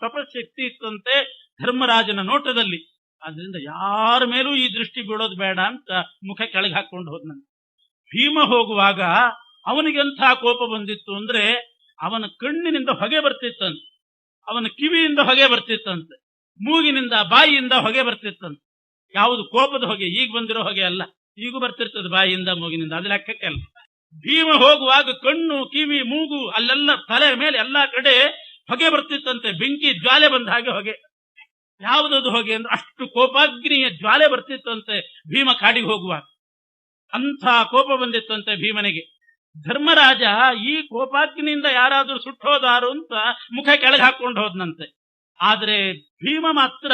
ತಪಶಕ್ತಿ ಇತ್ತಂತೆ ಧರ್ಮರಾಜನ ನೋಟದಲ್ಲಿ. ಆದ್ರಿಂದ ಯಾರ ಮೇಲೂ ಈ ದೃಷ್ಟಿ ಬೀಳೋದು ಬೇಡ ಅಂತ ಮುಖ ಕೆಳಗೆ ಹಾಕೊಂಡು ಹೋದ್ನಂತೆ. ಭೀಮ ಹೋಗುವಾಗ ಅವನಿಗೆಂಥ ಕೋಪ ಬಂದಿತ್ತು ಅಂದ್ರೆ, ಅವನ ಕಣ್ಣಿನಿಂದ ಹೊಗೆ ಬರ್ತಿತ್ತಂತೆ, ಅವನ ಕಿವಿಯಿಂದ ಹೊಗೆ ಬರ್ತಿತ್ತಂತೆ, ಮೂಗಿನಿಂದ ಬಾಯಿಯಿಂದ ಹೊಗೆ ಬರ್ತಿತ್ತಂತೆ. ಯಾವುದು ಕೋಪದ ಹೊಗೆ, ಈಗ ಬಂದಿರೋ ಹೊಗೆ ಅಲ್ಲ, ಈಗೂ ಬರ್ತಿರ್ತದೆ ಬಾಯಿಯಿಂದ ಮೂಗಿನಿಂದ, ಅದು ಲೆಕ್ಕಕ್ಕೆ ಅಲ್ಲ. ಭೀಮ ಹೋಗುವಾಗ ಕಣ್ಣು ಕಿವಿ ಮೂಗು ಅಲ್ಲೆಲ್ಲ ತಲೆ ಮೇಲೆ ಎಲ್ಲಾ ಕಡೆ ಹೊಗೆ ಬರ್ತಿತ್ತಂತೆ, ಬೆಂಕಿ ಜ್ವಾಲೆ ಬಂದ ಹಾಗೆ ಹೊಗೆ. ಯಾವುದದು ಹೊಗೆ ಅಂದ್ರೆ ಅಷ್ಟು ಕೋಪಾಗ್ನಿಯ ಜ್ವಾಲೆ ಬರ್ತಿತ್ತಂತೆ ಭೀಮ ಕಾಡಿಗೆ ಹೋಗುವಾಗ. ಅಂಥ ಕೋಪ ಬಂದಿತ್ತಂತೆ ಭೀಮನಿಗೆ. ಧರ್ಮರಾಜ ಈ ಕೋಪಾಗ್ನಿಯಿಂದ ಯಾರಾದ್ರೂ ಸುಟ್ಟೋದಾರು ಅಂತ ಮುಖ ಕೆಳಗೆ ಹಾಕೊಂಡು ಹೋದ್ನಂತೆ. ಆದ್ರೆ ಭೀಮ ಮಾತ್ರ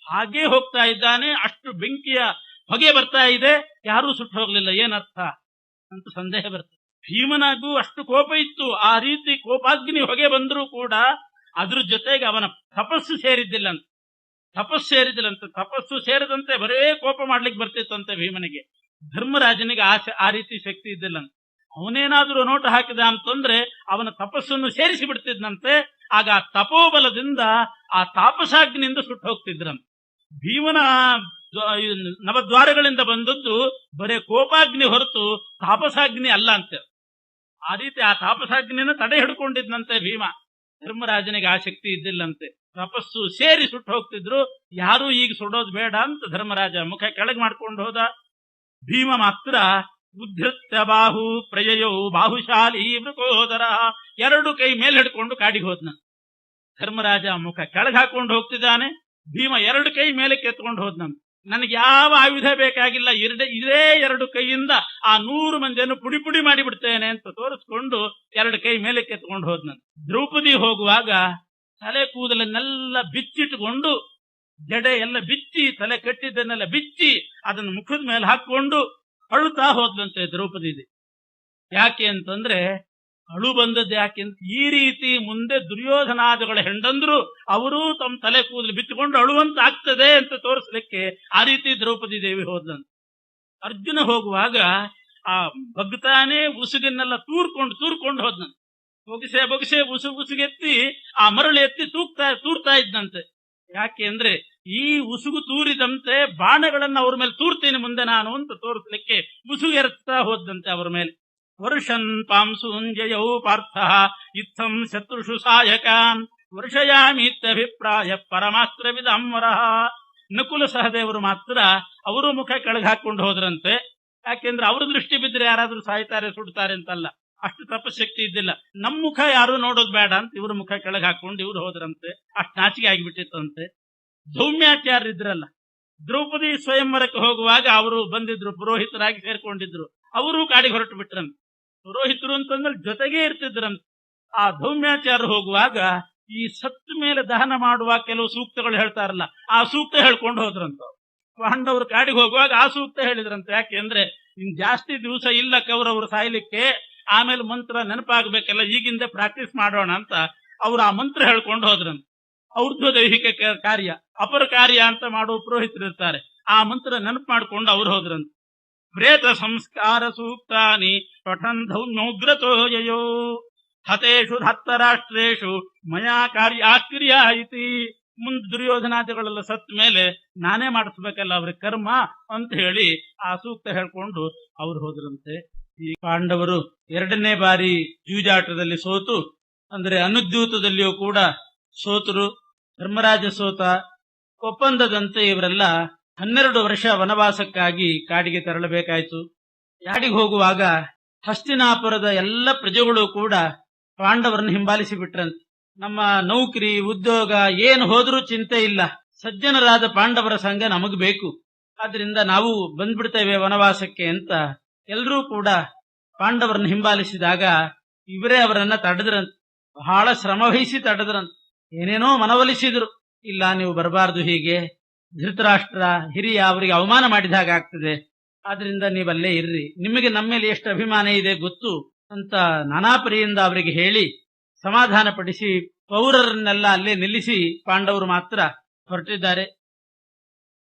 ಹಾಗೇ ಹೋಗ್ತಾ ಇದ್ದಾನೆ, ಅಷ್ಟು ಬೆಂಕಿಯ ಹೊಗೆ ಬರ್ತಾ ಇದೆ, ಯಾರೂ ಸುಟ್ಟು ಹೋಗ್ಲಿಲ್ಲ. ಏನರ್ಥ ಅಂತ ಸಂದೇಹ ಬರ್ತದೆ. ಭೀಮನಾಗೂ ಅಷ್ಟು ಕೋಪ ಇತ್ತು, ಆ ರೀತಿ ಕೋಪಾಗ್ನಿ ಹೊಗೆ ಬಂದರೂ ಕೂಡ ಅದ್ರ ಜೊತೆಗೆ ಅವನ ತಪಸ್ಸು ಸೇರಿದ್ದಿಲ್ಲಂತೆ. ತಪಸ್ಸು ಸೇರಿದಂತೆ ಬರೇ ಕೋಪ ಮಾಡ್ಲಿಕ್ಕೆ ಬರ್ತಿತ್ತಂತೆ ಭೀಮನಿಗೆ. ಧರ್ಮರಾಜನಿಗೆ ಆ ರೀತಿ ಶಕ್ತಿ ಇದ್ದಿಲ್ಲಂತೆ. ಅವನೇನಾದ್ರೂ ನೋಟ ಹಾಕಿದ ಅಂತಂದ್ರೆ ಅವನ ತಪಸ್ಸನ್ನು ಸೇರಿಸಿ ಬಿಡ್ತಿದ್ನಂತೆ. ಆಗ ಆ ತಪೋಬಲದಿಂದ ಆ ತಾಪಸಾಗ್ನಿಯಿಂದ ಸುಟ್ಟು ಹೋಗ್ತಿದ್ರಂತೆ. ಭೀಮನ ನವದ್ವಾರಗಳಿಂದ ಬಂದದ್ದು ಬರೇ ಕೋಪಾಗ್ನಿ ಹೊರತು ತಾಪಸಾಗ್ನಿ ಅಲ್ಲ ಅಂತೆ. ಆ ರೀತಿ ಆ ತಾಪಸಾಗ್ನಿನ ತಡೆ ಹಿಡ್ಕೊಂಡಿದ್ನಂತೆ ಭೀಮ. ಧರ್ಮರಾಜನಿಗೆ ಆ ಶಕ್ತಿ ಇದ್ದಿಲ್ಲಂತೆ. ತಪಸ್ಸು ಸೇರಿ ಸುಟ್ಟು ಹೋಗ್ತಿದ್ರು. ಯಾರೂ ಈಗ ಸುಡೋದು ಬೇಡ ಅಂತ ಧರ್ಮರಾಜ ಮುಖ ಕೆಳಗೆ ಮಾಡ್ಕೊಂಡು ಹೋದ. ಭೀಮ ಮಾತ್ರ ಉದ್ಧತ್ಯ ಬಾಹು ಪ್ರಯಯೋ ಬಾಹುಶಾಲಿ ಮೃಕೋದರ, ಎರಡು ಕೈ ಮೇಲೆ ಹಿಡ್ಕೊಂಡು ಕಾಡಿಗೆ ಹೋದ್ನ. ಧರ್ಮರಾಜ ಮುಖ ಕೆಳಗೆ ಹಾಕೊಂಡು ಹೋಗ್ತಿದ್ದಾನೆ, ಭೀಮ ಎರಡು ಕೈ ಮೇಲೆ ಕೆತ್ಕೊಂಡು ಹೋದ್ನ. ನನಗೆ ಯಾವ ಆಯುಧ ಬೇಕಾಗಿಲ್ಲ, ಇದೇ ಎರಡು ಕೈಯಿಂದ ಆ 100 ಮಂದಿಯನ್ನು ಪುಡಿ ಪುಡಿ ಮಾಡಿ ಬಿಡ್ತೇನೆ ಅಂತ ತೋರಿಸ್ಕೊಂಡು ಎರಡು ಕೈ ಮೇಲೆ ಕೆತ್ಕೊಂಡು ಹೋದ್ನ. ದ್ರೌಪದಿ ಹೋಗುವಾಗ ತಲೆ ಕೂದಲನ್ನೆಲ್ಲ ಬಿಚ್ಚಿಟ್ಕೊಂಡು, ಜಡೆ ಎಲ್ಲ ಬಿಚ್ಚಿ, ತಲೆ ಕಟ್ಟಿದ್ದನ್ನೆಲ್ಲ ಬಿಚ್ಚಿ ಅದನ್ನು ಮುಖದ ಮೇಲೆ ಹಾಕೊಂಡು ಅಳುತ್ತಾ ಹೋದ್ಲಂತೆ ದ್ರೌಪದಿ. ಯಾಕೆ ಅಂತಂದ್ರೆ ಅಳು ಬಂದದ್ದು ಯಾಕೆಂತ, ಈ ರೀತಿ ಮುಂದೆ ದುರ್ಯೋಧನಾದಿಗಳ ಹೆಂಡಂದ್ರು ಅವರು ತಮ್ಮ ತಲೆ ಕೂದಲು ಬಿತ್ತುಕೊಂಡು ಅಳುವಂತ ಆಗ್ತದೆ ಅಂತ ತೋರಿಸ್ಲಿಕ್ಕೆ ಆ ರೀತಿ ದ್ರೌಪದಿ ದೇವಿ ಹೋದ್ಲಂತ. ಅರ್ಜುನ ಹೋಗುವಾಗ ಆ ಬಗ್ತಾನೆ ಉಸುಗನ್ನೆಲ್ಲ ತೂರ್ಕೊಂಡು ಹೋದ್ನಂತೆ. ಬೊಗಸೆ ಉಸುಗೆತ್ತಿ ಆ ಮರಳು ಎತ್ತಿ ತೂರ್ತಾ ಇದ್ದಂತೆ. ಯಾಕೆ ಅಂದ್ರೆ ಈ ಉಸುಗು ತೂರಿದಂತೆ ಬಾಣಗಳನ್ನ ಅವ್ರ ಮೇಲೆ ತೂರ್ತೀನಿ ಮುಂದೆ ನಾನು ಅಂತ ತೋರಿಸ್ಲಿಕ್ಕೆ ಉಸುಗು ಎರಚ್ತಾ ಹೋದಂತೆ ಅವರ ಮೇಲೆ. ವರ್ಷನ್ ಪಾಂಸೂಂಜಯೌ ಪಾರ್ಥ ಇತ್ತಂ ಶತ್ರುಷು ಸಾಯಕಾನ್ ವರ್ಷಯಾಮಿತ್ಯಭಿಪ್ರಾಯ ಪರಮಾಸ್ತ್ರವಿದಮ್ಮರ. ನಕುಲ ಸಹದೇವರು ಮಾತ್ರ ಅವರು ಮುಖ ಕೆಳಗೆ ಹಾಕೊಂಡು ಹೋದ್ರಂತೆ. ಯಾಕೆಂದ್ರೆ ಅವ್ರ ದೃಷ್ಟಿ ಬಿದ್ರೆ ಯಾರಾದ್ರೂ ಸಾಯ್ತಾರೆ ಸುಡ್ತಾರೆ ಅಂತಲ್ಲ, ಅಷ್ಟು ತಪಶಕ್ತಿ ಇದ್ದಿಲ್ಲ. ನಮ್ಮ ಮುಖ ಯಾರು ನೋಡೋದು ಬೇಡ ಅಂತ ಇವ್ರ ಮುಖ ಕೆಳಗೆ ಹಾಕೊಂಡು ಇವ್ರು ಹೋದ್ರಂತೆ. ಅಷ್ಟು ನಾಚಿಕೆ ಆಗಿಬಿಟ್ಟಿತ್ತಂತೆ. ಧೌಮ್ಯಾಚಾರ್ಯರಿದ್ರಲ್ಲ, ದ್ರೌಪದಿ ಸ್ವಯಂವರಕ್ಕೆ ಹೋಗುವಾಗ ಅವರು ಬಂದಿದ್ರು, ಪುರೋಹಿತರಾಗಿ ಸೇರ್ಕೊಂಡಿದ್ರು. ಅವರು ಕಾಡಿಗೆ ಹೊರಟು ಬಿಟ್ರಂತೆ. ಪುರೋಹಿತರು ಅಂತಂದ್ರೆ ಜೊತೆಗೆ ಇರ್ತಿದ್ರಂತೆ. ಆ ಧೌಮ್ಯಾಚಾರ್ಯ ಹೋಗುವಾಗ ಈ ಸತ್ತ ಮೇಲೆ ದಹನ ಮಾಡುವ ಕೆಲವು ಸೂಕ್ತಗಳು ಹೇಳ್ತಾರಲ್ಲ, ಆ ಸೂಕ್ತ ಹೇಳ್ಕೊಂಡು ಹೋದ್ರಂತ. ಪಾಂಡವರು ಕಾಡಿಗೆ ಹೋಗುವಾಗ ಆ ಸೂಕ್ತ ಹೇಳಿದ್ರಂತೆ. ಯಾಕೆ ಅಂದ್ರೆ ಇನ್ ಜಾಸ್ತಿ ದಿವಸ ಇಲ್ಲ ಕೌರವರು ಸಾಯ್ಲಿಕ್ಕೆ, ಆಮೇಲೆ ಮಂತ್ರ ನೆನಪಾಗಬೇಕಲ್ಲ, ಈಗಿಂದ ಪ್ರಾಕ್ಟೀಸ್ ಮಾಡೋಣ ಅಂತ ಅವ್ರು ಆ ಮಂತ್ರ ಹೇಳ್ಕೊಂಡು ಹೋದ್ರಂತೆ. ಔರ್ಧ್ವ ದೈಹಿಕ ಕಾರ್ಯ, ಅಪರ ಕಾರ್ಯ ಅಂತ ಮಾಡುವ ಪುರೋಹಿತರು ಇರ್ತಾರೆ, ಆ ಮಂತ್ರ ನೆನಪು ಮಾಡ್ಕೊಂಡು ಅವ್ರು ಹೋದ್ರಂತೆ. ಪ್ರೇತ ಸಂಸ್ಕಾರ ಸೂಕ್ತಾನಿ ಪಠನ್ ಧೌಮ್ಯೋಗ್ರತೋ ಯಯೋ ಹತೇಷು ಹತ್ತರಾಷ್ಟ್ರೇಷು ಮಯಾ ಕಾರ್ಯಾಕ್ರಿಯ ಇತಿ. ಮುಂದೆ ದುರ್ಯೋಧನಾದಿಗಳೆಲ್ಲ ಸತ್ ಮೇಲೆ ನಾನೇ ಮಾಡಿಸ್ಬೇಕಲ್ಲ ಅವ್ರಿಗೆ ಕರ್ಮ ಅಂತ ಹೇಳಿ ಆ ಸೂಕ್ತ ಹೇಳ್ಕೊಂಡು ಅವ್ರು ಹೋದ್ರಂತೆ. ಈ ಪಾಂಡವರು 2ನೇ ಬಾರಿ ಜೂಜಾಟದಲ್ಲಿ ಸೋತು, ಅಂದ್ರೆ ಅನುದ್ಯೂತದಲ್ಲಿಯೂ ಕೂಡ ಸೋತರು. ಧರ್ಮರಾಜ ಸೋತ. ಒಪ್ಪಂದದಂತೆ ಇವರೆಲ್ಲ 12 ವರ್ಷ ವನವಾಸಕ್ಕಾಗಿ ಕಾಡಿಗೆ ತೆರಳಬೇಕಾಯಿತು. ಕಾಡಿಗೆ ಹೋಗುವಾಗ ಹಸ್ತಿನಾಪುರದ ಎಲ್ಲ ಪ್ರಜೆಗಳು ಕೂಡ ಪಾಂಡವರನ್ನು ಹಿಂಬಾಲಿಸಿ ಬಿಟ್ರಂತೆ. ನಮ್ಮ ನೌಕರಿ ಉದ್ಯೋಗ ಏನು ಹೋದ್ರೂ ಚಿಂತೆ ಇಲ್ಲ, ಸಜ್ಜನರಾದ ಪಾಂಡವರ ಸಂಘ ನಮಗ್ ಬೇಕು, ಆದ್ರಿಂದ ನಾವು ಬಂದ್ಬಿಡ್ತೇವೆ ವನವಾಸಕ್ಕೆ ಅಂತ ಎಲ್ಲರೂ ಕೂಡ ಪಾಂಡವರನ್ನು ಹಿಂಬಾಲಿಸಿದಾಗ ಇವರೇ ಅವರನ್ನ ತಡೆದ್ರಂತೆ. ಬಹಳ ಶ್ರಮ ವಹಿಸಿ ತಡೆದ್ರಂತೆ. ಏನೇನೋ ಮನವೊಲಿಸಿದ್ರು, ಇಲ್ಲ ನೀವು ಬರಬಾರ್ದು, ಹೀಗೆ ಧೃತರಾಷ್ಟ್ರ ಹಿರಿಯ ಅವರಿಗೆ ಅವಮಾನ ಮಾಡಿದ ಹಾಗಾಗ್ತದೆ, ಆದ್ರಿಂದ ನೀವಲ್ಲೇ ಇರ್ರಿ, ನಿಮಗೆ ನಮ್ಮ ಮೇಲೆ ಎಷ್ಟು ಅಭಿಮಾನ ಇದೆ ಗೊತ್ತು ಅಂತ ನಾನಾಪರಿಯಿಂದ ಅವರಿಗೆ ಹೇಳಿ ಸಮಾಧಾನ ಪಡಿಸಿ ಪೌರರನ್ನೆಲ್ಲ ಅಲ್ಲೇ ನಿಲ್ಲಿಸಿ ಪಾಂಡವರು ಮಾತ್ರ ಹೊರಟಿದ್ದಾರೆ.